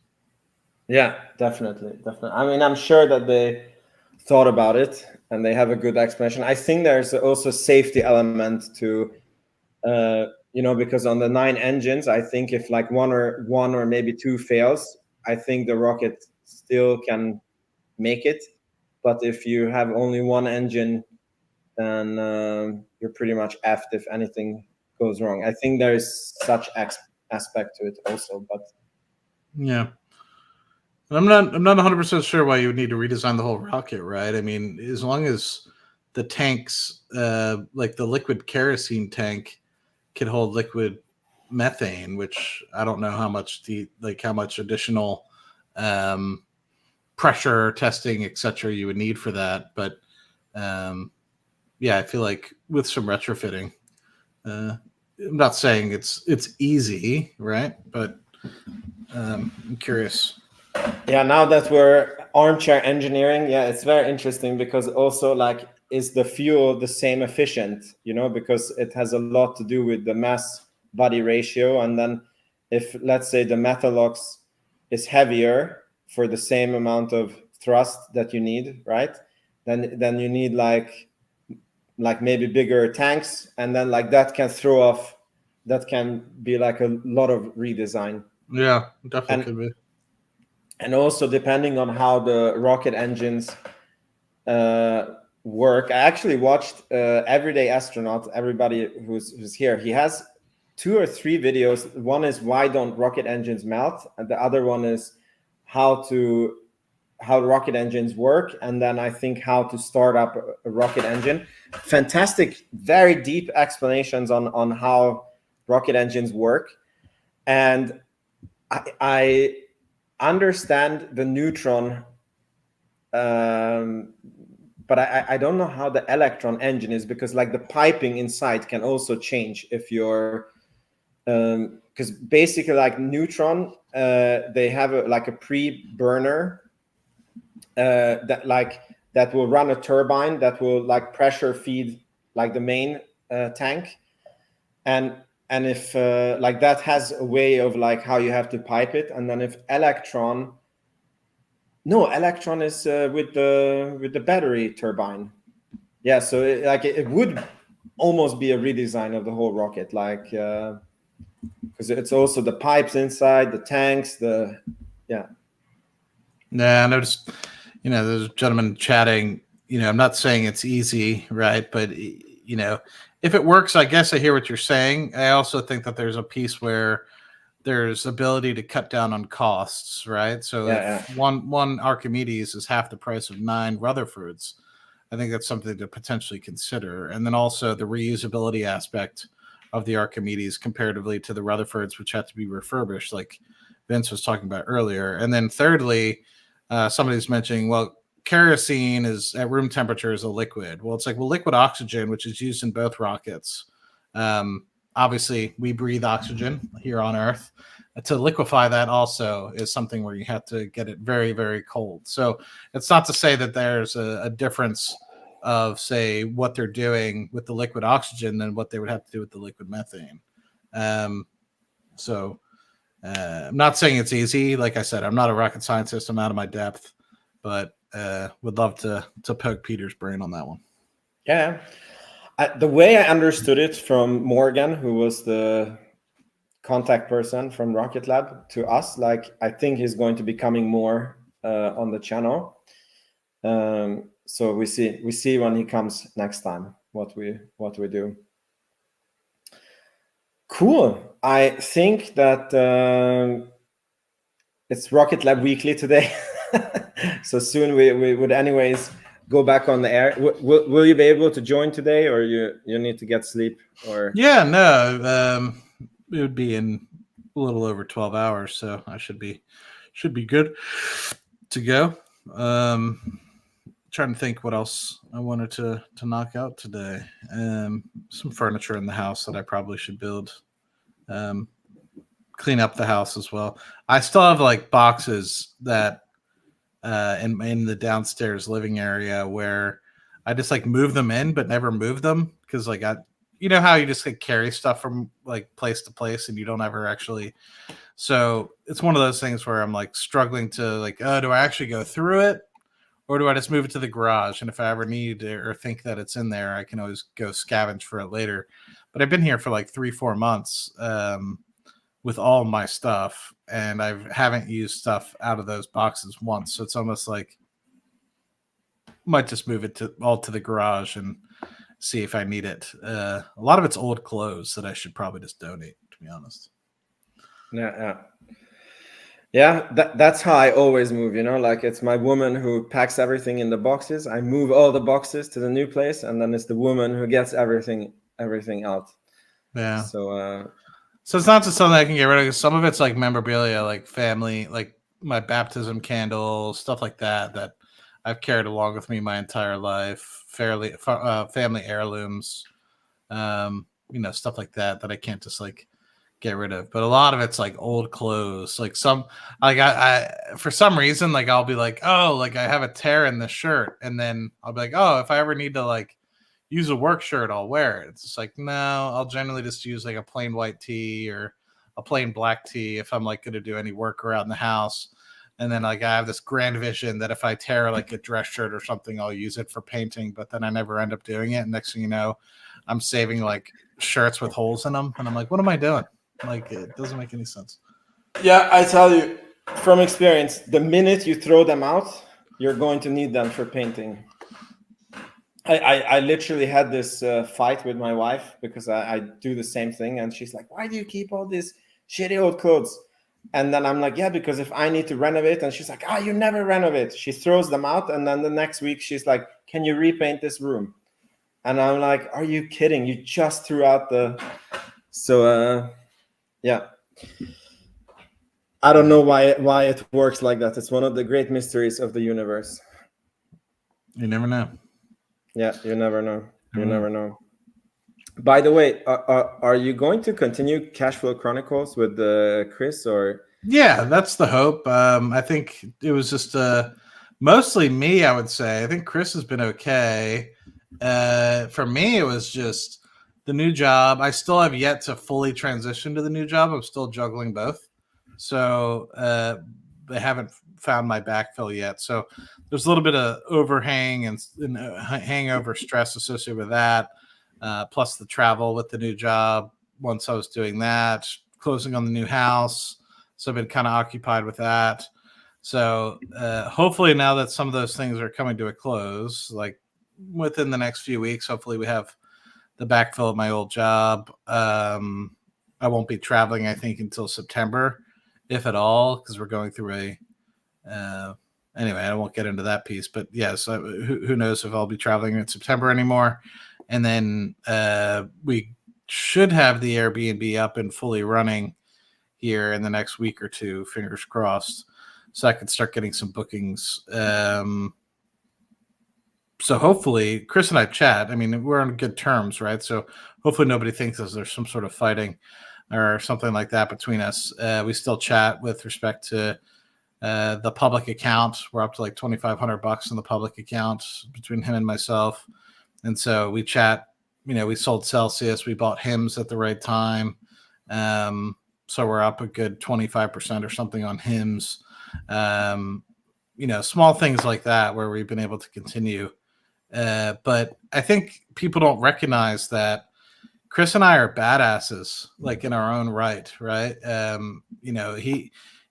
Yeah, definitely. I mean, I'm sure that they thought about it and they have a good explanation. I think there's also a safety element to, because on the 9 engines, I think if like one or maybe 2 fails, I think the rocket still can make it. But if you have only 1 engine, then you're pretty much effed if anything goes wrong. I think there is such aspect to it also, but yeah. I'm not 100% sure why you would need to redesign the whole rocket, right? I mean, as long as the tanks, like the liquid kerosene tank, can hold liquid methane, which I don't know how much additional pressure testing, etc., you would need for that. But I feel like with some retrofitting, I'm not saying it's easy, right? But I'm curious. Yeah, now that we're armchair engineering, it's very interesting because also like, is the fuel the same efficient, because it has a lot to do with the mass body ratio. And then if, let's say, the Metalox is heavier for the same amount of thrust that you need, right? Then you need like maybe bigger tanks, and then like that can be like a lot of redesign. Yeah, definitely could be. And also depending on how the rocket engines work. I actually watched Everyday Astronaut, everybody who's here. He has 2 or 3 videos. One is why don't rocket engines melt? And the other one is how rocket engines work. And then I think how to start up a rocket engine. Fantastic, very deep explanations on how rocket engines work. And I understand the neutron, but I don't know how the electron engine is, because like the piping inside can also change if you're because basically like neutron, they have a pre-burner that will run a turbine that will like pressure feed like the main tank, and if like that has a way of like how you have to pipe it. And then if electron is with the battery turbine. Yeah, so it would almost be a redesign of the whole rocket, like because it's also the pipes inside the tanks. Yeah, I noticed, there's a gentleman chatting. I'm not saying it's easy, right? But if it works, I guess I hear what you're saying. I also think that there's a piece where there's ability to cut down on costs, right? So if one Archimedes is half the price of 9 Rutherfords, I think that's something to potentially consider. And then also the reusability aspect of the Archimedes comparatively to the Rutherfords, which had to be refurbished, like Vince was talking about earlier. And then thirdly, somebody's mentioning, well, kerosene is at room temperature is a liquid. Well, it's like, well, liquid oxygen, which is used in both rockets. Obviously, we breathe oxygen here on Earth. To liquefy that also is something where you have to get it very, very cold. So it's not to say that there's a difference of, say, what they're doing with the liquid oxygen than what they would have to do with the liquid methane. I'm not saying it's easy. Like I said, I'm not a rocket scientist. I'm out of my depth, but would love to poke Peter's brain on that one. Yeah. The way I understood it from Morgan, who was the contact person from Rocket Lab to us, like, I think he's going to be coming more on the channel. So we see when he comes next time what we do. Cool. I think that it's Rocket Lab Weekly today. So soon we would anyways go back on the air. Will you be able to join today, or you need to get sleep? Or yeah, no, it would be in a little over 12 hours, so I should be good to go. Trying to think what else I wanted to knock out today. Some furniture in the house that I probably should build. Clean up the house as well. I still have like boxes that in the downstairs living area where I just like move them in but never move them, because like you know how you just like carry stuff from like place to place and you don't ever actually. So it's one of those things where I'm like struggling to like, oh, do I actually go through it, or do I just move it to the garage? And if I ever need or think that it's in there, I can always go scavenge for it later. But I've been here for like 3-4 months with all my stuff, and I haven't used stuff out of those boxes once. So it's almost like might just move it all to the garage and see if I need it. A lot of it's old clothes that I should probably just donate, to be honest. Yeah, that's how I always move, you know, like it's my woman who packs everything in the boxes. I move all the boxes to the new place, and then it's the woman who gets everything out. Yeah. So it's not just something I can get rid of. Some of it's like memorabilia, like family, like my baptism candle, stuff like that I've carried along with me my entire life. Family heirlooms, stuff like that I can't just like get rid of. But a lot of it's like old clothes. Like some, like I for some reason, like I'll be like, oh, like I have a tear in this shirt, and then I'll be like, oh, if I ever need to like use a work shirt, I'll wear it. It's just like, no, I'll generally just use like a plain white tee or a plain black tee if I'm like going to do any work around the house. And then like I have this grand vision that if I tear like a dress shirt or something, I'll use it for painting, but then I never end up doing it. And next thing you know, I'm saving like shirts with holes in them. And I'm like, what am I doing? Like, it doesn't make any sense. Yeah, I tell you from experience, the minute you throw them out, you're going to need them for painting. I literally had this fight with my wife because I do the same thing. And she's like, why do you keep all these shitty old clothes? And then I'm like, yeah, because if I need to renovate, and she's like, you never renovate. She throws them out. And then the next week she's like, can you repaint this room? And I'm like, are you kidding? You just threw out yeah. I don't know why it works like that. It's one of the great mysteries of the universe. You never know. Yeah, you never know. You never know. By the way, are you going to continue Cash Flow Chronicles with Chris, or? Yeah, that's the hope. I think it was just mostly me, I would say. I think Chris has been okay. For me, it was just the new job. I still have yet to fully transition to the new job. I'm still juggling both. So they haven't found my backfill yet. So there's a little bit of overhang and hangover stress associated with that. Plus the travel with the new job. Once I was doing that, closing on the new house. So I've been kind of occupied with that. So hopefully now that some of those things are coming to a close, like within the next few weeks, hopefully we have the backfill at my old job. I won't be traveling, I think, until September, if at all, because we're going through anyway, I won't get into that piece. But yes, who knows if I'll be traveling in September anymore. And then we should have the Airbnb up and fully running here in the next week or two, fingers crossed, so I can start getting some bookings. So hopefully, Chris and I chat. I mean, we're on good terms, right? So hopefully nobody thinks there's some sort of fighting or something like that between us. We still chat with respect to the public account. We're up to like $2,500 in the public account between him and myself. And so we chat, we sold Celsius, we bought Hims at the right time. So we're up a good 25% or something on Hims. Small things like that where we've been able to continue. But I think people don't recognize that Chris and I are badasses, like in our own right?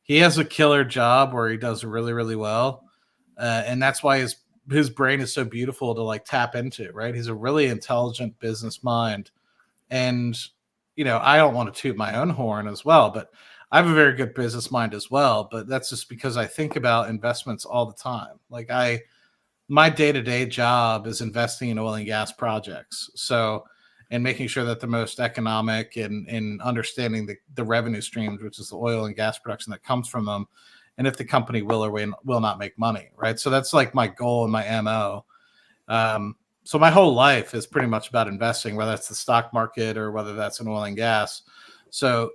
He has a killer job where he does really, really well. And that's why his brain is so beautiful to like tap into, right? He's a really intelligent business mind. And, I don't want to toot my own horn as well, but I have a very good business mind as well. But that's just because I think about investments all the time. Like my day-to-day job is investing in oil and gas projects. So, and making sure that the most economic and understanding the revenue streams, which is the oil and gas production that comes from them, and if the company will or will not make money, right? So that's like my goal and my MO. So my whole life is pretty much about investing, whether it's the stock market or whether that's in oil and gas. So,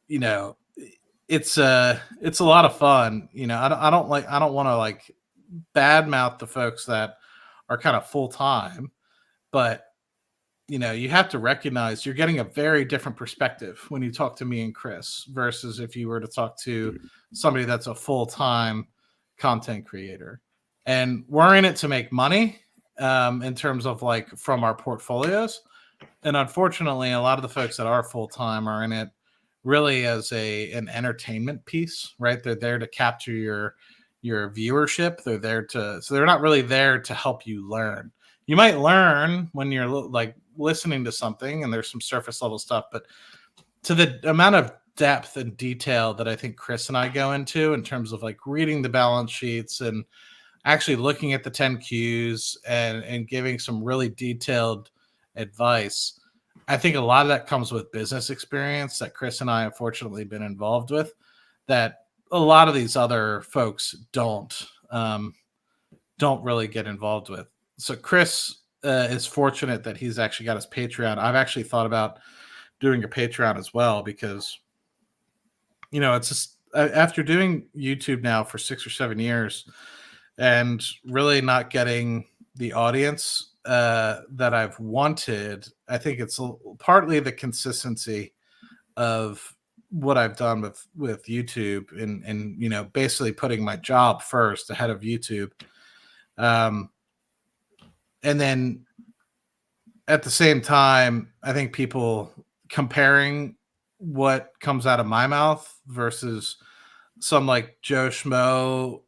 it's a lot of fun. I don't want to like badmouth the folks that are kind of full time, but you have to recognize you're getting a very different perspective when you talk to me and Chris versus if you were to talk to somebody that's a full-time content creator. And we're in it to make money in terms of like from our portfolios. And unfortunately, a lot of the folks that are full-time are in it really as an entertainment piece, right? They're there to capture your viewership. So they're not really there to help you learn. You might learn when you're like listening to something and there's some surface level stuff, but to the amount of depth and detail that I think Chris and I go into in terms of like reading the balance sheets and actually looking at the 10Qs and giving some really detailed advice, I think a lot of that comes with business experience that Chris and I have fortunately been involved with that a lot of these other folks don't really get involved with. So Chris is fortunate that he's actually got his Patreon. I've actually thought about doing a Patreon as well because, it's just after doing YouTube now for 6 or 7 years and really not getting the audience that I've wanted, I think it's partly the consistency of what I've done with YouTube and basically putting my job first ahead of YouTube. And then at the same time, I think people comparing what comes out of my mouth versus some like Joe Schmo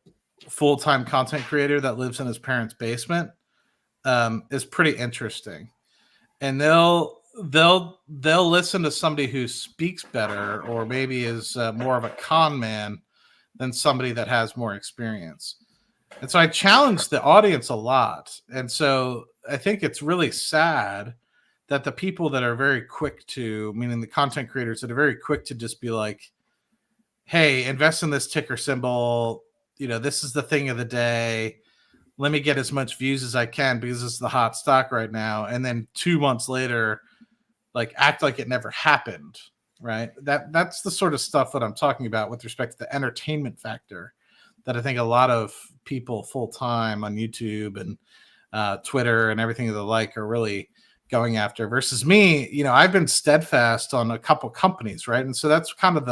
full-time content creator that lives in his parents' basement is pretty interesting. And they'll listen to somebody who speaks better or maybe is more of a con man than somebody that has more experience. And so I challenge the audience a lot. And so I think it's really sad that the people that are very quick to, meaning the content creators that are very quick to just be like, hey, invest in this ticker symbol. This is the thing of the day. Let me get as much views as I can because it's the hot stock right now. And then 2 months later, like act like it never happened, right? That's the sort of stuff that I'm talking about with respect to the entertainment factor that I think a lot of people full-time on YouTube and Twitter and everything of the like are really going after versus me. I've been steadfast on a couple companies, right? And so that's kind of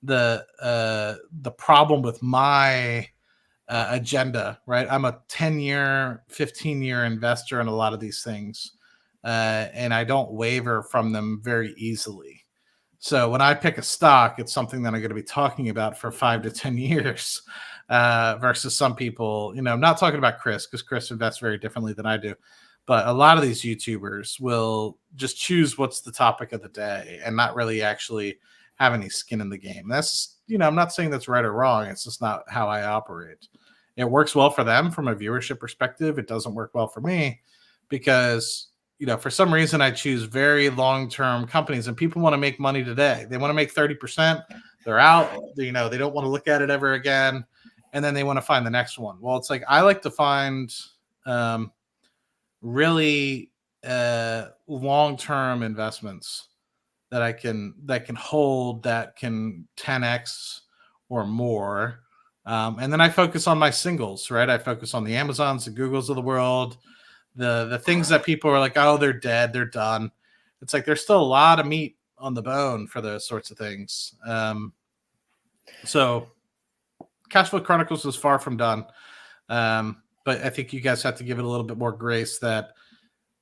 the problem with my agenda, right? I'm a 10-year, 15-year investor in a lot of these things, and I don't waver from them very easily. So when I pick a stock, it's something that I'm going to be talking about for 5 to 10 years versus some people, I'm not talking about Chris because Chris invests very differently than I do. But a lot of these YouTubers will just choose what's the topic of the day and not really actually have any skin in the game. That's, I'm not saying that's right or wrong. It's just not how I operate. It works well for them from a viewership perspective. It doesn't work well for me because, for some reason I choose very long-term companies, and people want to make money today. They want to make 30%. They're out, they don't want to look at it ever again. And then they want to find the next one. Well, it's like, I like to find really long-term investments that can hold, that can 10x or more. And then I focus on my singles, right? I focus on the Amazons, the Googles of the world, the things that people are like, oh, they're dead, they're done. It's like, there's still a lot of meat on the bone for those sorts of things. So Cashflow Chronicles is far from done. But I think you guys have to give it a little bit more grace that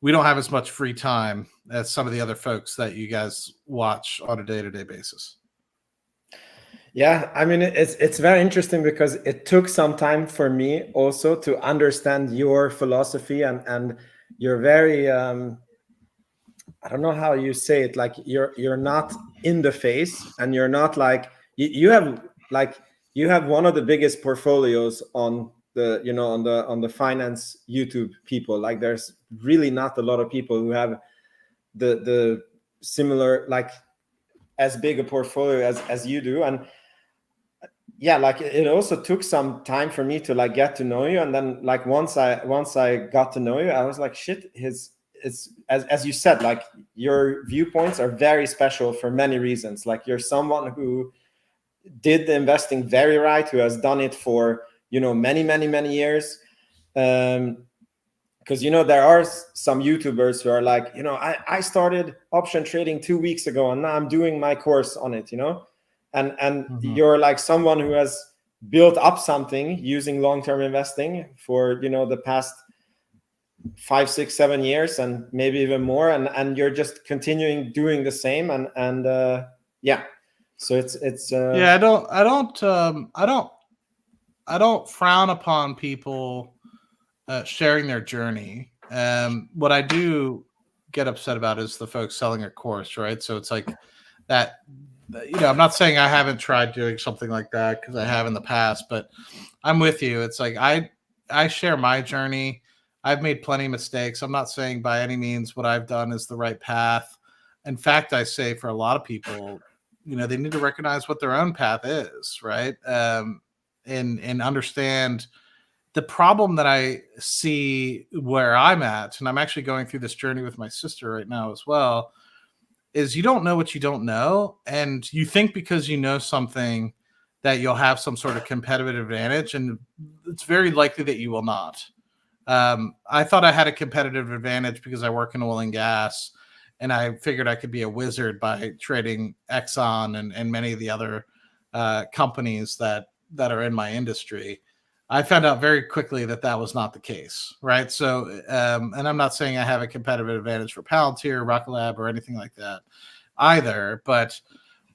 we don't have as much free time as some of the other folks that you guys watch on a day-to-day basis. Yeah, I mean, it's very interesting because it took some time for me also to understand your philosophy and you're very, I don't know how you say it, like you're not in the face, and you're not like, you have one of the biggest portfolios on the, on the finance YouTube people. Like, there's really not a lot of people who have the similar, like, as big a portfolio as you do. And yeah, like, it also took some time for me to like get to know you. And then like once I got to know you, I was like, shit, it's as you said, like, your viewpoints are very special for many reasons. Like, you're someone who did the investing very right, who has done it for, many years. Because, there are some YouTubers who are like, I started option trading 2 weeks ago and now I'm doing my course on it, and you're like someone who has built up something using long-term investing for, the past 5, 6, 7 years, and maybe even more. And you're just continuing doing the same. And yeah, so it's yeah, I don't frown upon people sharing their journey. What I do get upset about is the folks selling a course, right? So it's like that, I'm not saying I haven't tried doing something like that, because I have in the past, but I'm with you. It's like, I share my journey. I've made plenty of mistakes. I'm not saying by any means what I've done is the right path. In fact, I say for a lot of people, they need to recognize what their own path is, right? And understand the problem that I see where I'm at, and I'm actually going through this journey with my sister right now as well, is you don't know what you don't know. And you think because you know something that you'll have some sort of competitive advantage, and it's very likely that you will not. I thought I had a competitive advantage because I work in oil and gas, and I figured I could be a wizard by trading Exxon and many of the other companies that are in my industry. I found out very quickly that was not the case, right? So, and I'm not saying I have a competitive advantage for Palantir, Rocket Lab, or anything like that either. But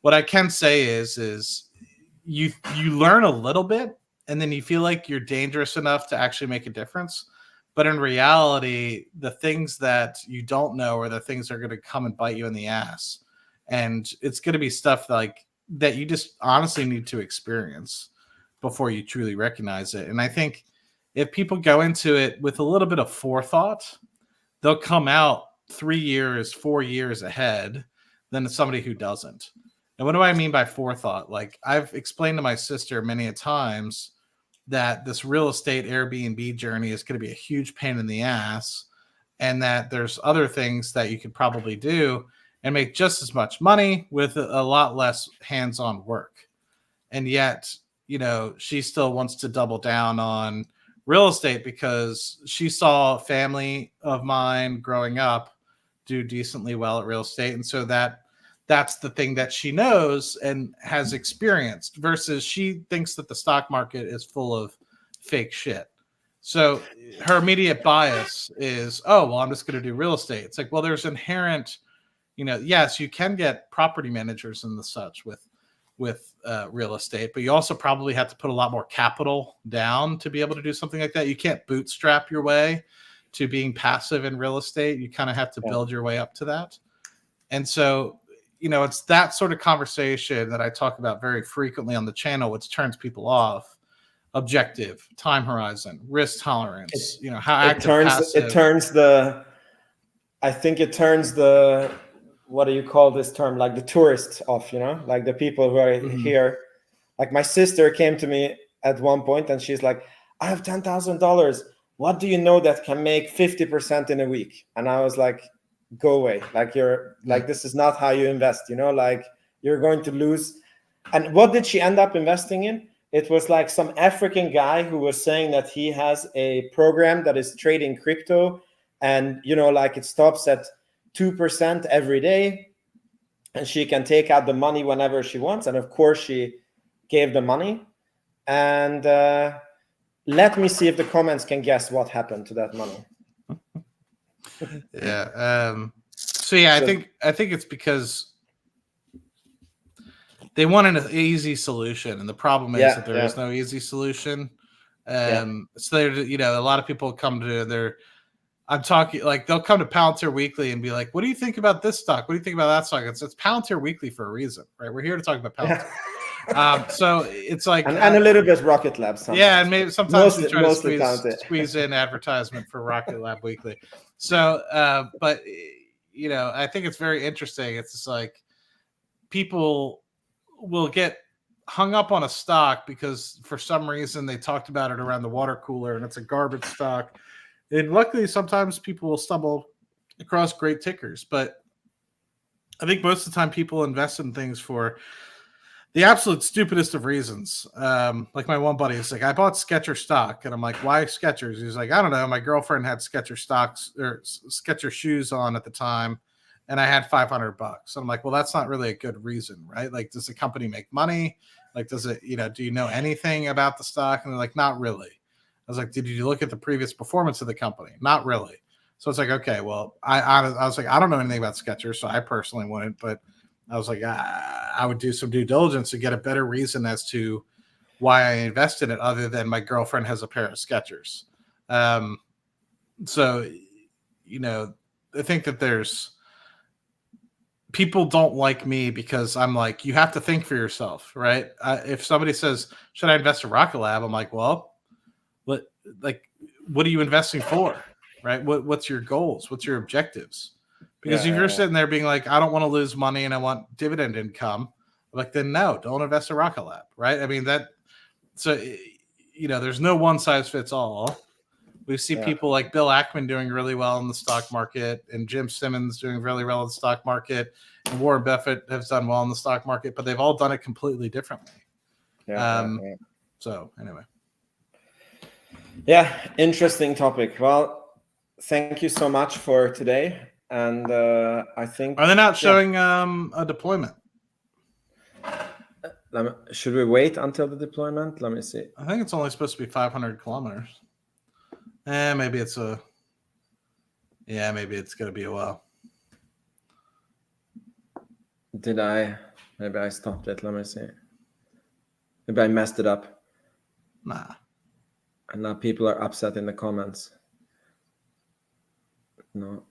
what I can say is you learn a little bit, and then you feel like you're dangerous enough to actually make a difference. But in reality, the things that you don't know are the things that are going to come and bite you in the ass. And it's going to be stuff like that you just honestly need to experience before you truly recognize it. And I think if people go into it with a little bit of forethought, they'll come out 3 years, 4 years ahead than somebody who doesn't. And what do I mean by forethought? Like, I've explained to my sister many a times that this real estate Airbnb journey is going to be a huge pain in the ass, and that there's other things that you could probably do and make just as much money with a lot less hands-on work. And yet, she still wants to double down on real estate because she saw a family of mine growing up do decently well at real estate. And so that's the thing that she knows and has experienced, versus she thinks that the stock market is full of fake shit. So her immediate bias is, oh, well, I'm just going to do real estate. It's like, well, there's inherent, yes, you can get property managers and the such with real estate, but you also probably have to put a lot more capital down to be able to do something like that. You can't bootstrap your way to being passive in real estate. You kind of have to build your way up to that. And so, it's that sort of conversation that I talk about very frequently on the channel, which turns people off. Objective, time horizon, risk tolerance, how active, passive. It turns the I think it turns the, what do you call this term? Like the tourists off, you know, like the people who are here. Like my sister came to me at one point and she's like, I have $10,000. What do you know that can make 50% in a week? And I was like, go away. Like like, this is not how you invest, you know, like you're going to lose. And what did she end up investing in? It was like some African guy who was saying that he has a program that is trading crypto, and, you know, like it stops at 2% every day, and she can take out the money whenever she wants. And of course she gave the money. And let me see if the comments can guess what happened to that money. Yeah. So yeah, I think it's because they want an easy solution, and the problem is that there is no easy solution. So you know, a lot of people come to I'm talking like they'll come to Palantir Weekly and be like, "What do you think about this stock? What do you think about that stock?" It's Palantir Weekly for a reason, right? We're here to talk about Palantir. So it's like and a little bit Rocket Lab sometimes. Yeah, and maybe sometimes we try to squeeze in advertisement for Rocket Lab Weekly. So, but you know, I think it's very interesting. It's just like people will get hung up on a stock because for some reason they talked about it around the water cooler and it's a garbage stock. And luckily, sometimes people will stumble across great tickers. But I think most of the time people invest in things for the absolute stupidest of reasons. Like my one buddy is like, I bought Skechers stock. And I'm like, why Skechers? He's like, I don't know. My girlfriend had Skechers stocks or Skechers shoes on at the time, and I had $500. And I'm like, well, that's not really a good reason, right? Like, does the company make money? Like, does it, you know, do you know anything about the stock? And they're like, not really. I was like, did you look at the previous performance of the company? Not really. So it's like, okay, well, I was like, I don't know anything about Skechers, so I personally wouldn't, but I was like, I would do some due diligence to get a better reason as to why I invested in it other than my girlfriend has a pair of Skechers. So, you know, I think that there's people don't like me because I'm like, you have to think for yourself, right? If somebody says, should I invest in Rocket Lab? I'm like, well, what are you investing for, right? What's your goals? What's your objectives? Because if you're sitting there being like, I don't want to lose money and I want dividend income, like, then no, don't invest in Rocket Lab, right? I mean, so, you know, there's no one size fits all. We see people like Bill Ackman doing really well in the stock market and Jim Simmons doing really well in the stock market and Warren Buffett has done well in the stock market, but they've all done it completely differently. So anyway. Yeah, interesting topic. Well, thank you so much for today. And I think... Are they not showing a deployment? Should we wait until the deployment? Let me see. I think it's only supposed to be 500 kilometers. Maybe it's maybe it's going to be a while. Maybe I stopped it. Let me see. Maybe I messed it up. Nah. And now people are upset in the comments. No.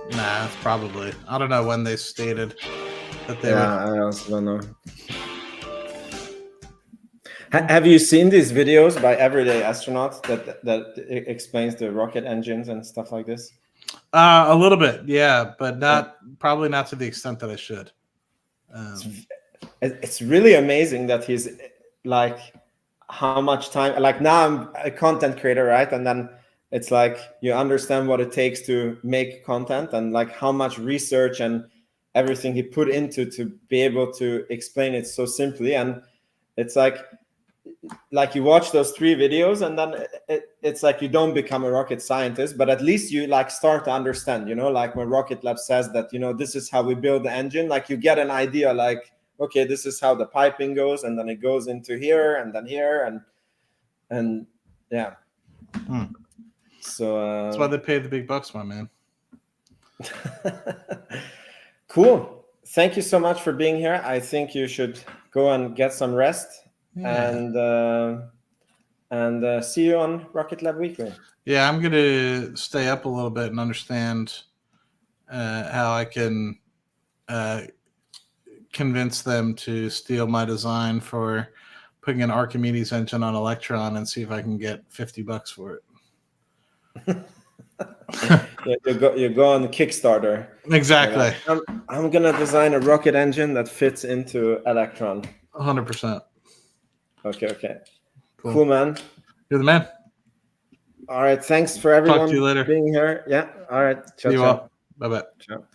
Nah, it's probably. I don't know when they stated that they I also don't know. Have you seen these videos by everyday astronauts that explains the rocket engines and stuff like this? A little bit, yeah, but probably not to the extent that I should. It's really amazing that he's like, how much time, like now I'm a content creator, right? And then it's like you understand what it takes to make content and like how much research and everything he put into to be able to explain it so simply. And it's like you watch those 3 videos and then it's like you don't become a rocket scientist, but at least you like start to understand, you know, like when Rocket Lab says that, you know, this is how we build the engine, like you get an idea, like, okay, this is how the piping goes, and then it goes into here and then here and yeah. So that's why they pay the big bucks, my man. Cool. Thank you so much for being here. I think you should go and get some rest. Yeah. And see you on Rocket Lab Weekly. Yeah, I'm gonna stay up a little bit and understand how I can convince them to steal my design for putting an Archimedes engine on Electron and see if I can get $50 for it. You go on Kickstarter. Exactly. I'm gonna design a rocket engine that fits into Electron. 100%. Okay. Cool, man. You're the man. All right. Thanks for everyone Talk to you later. being here. Yeah. All right. See you all. Bye-bye. Ciao.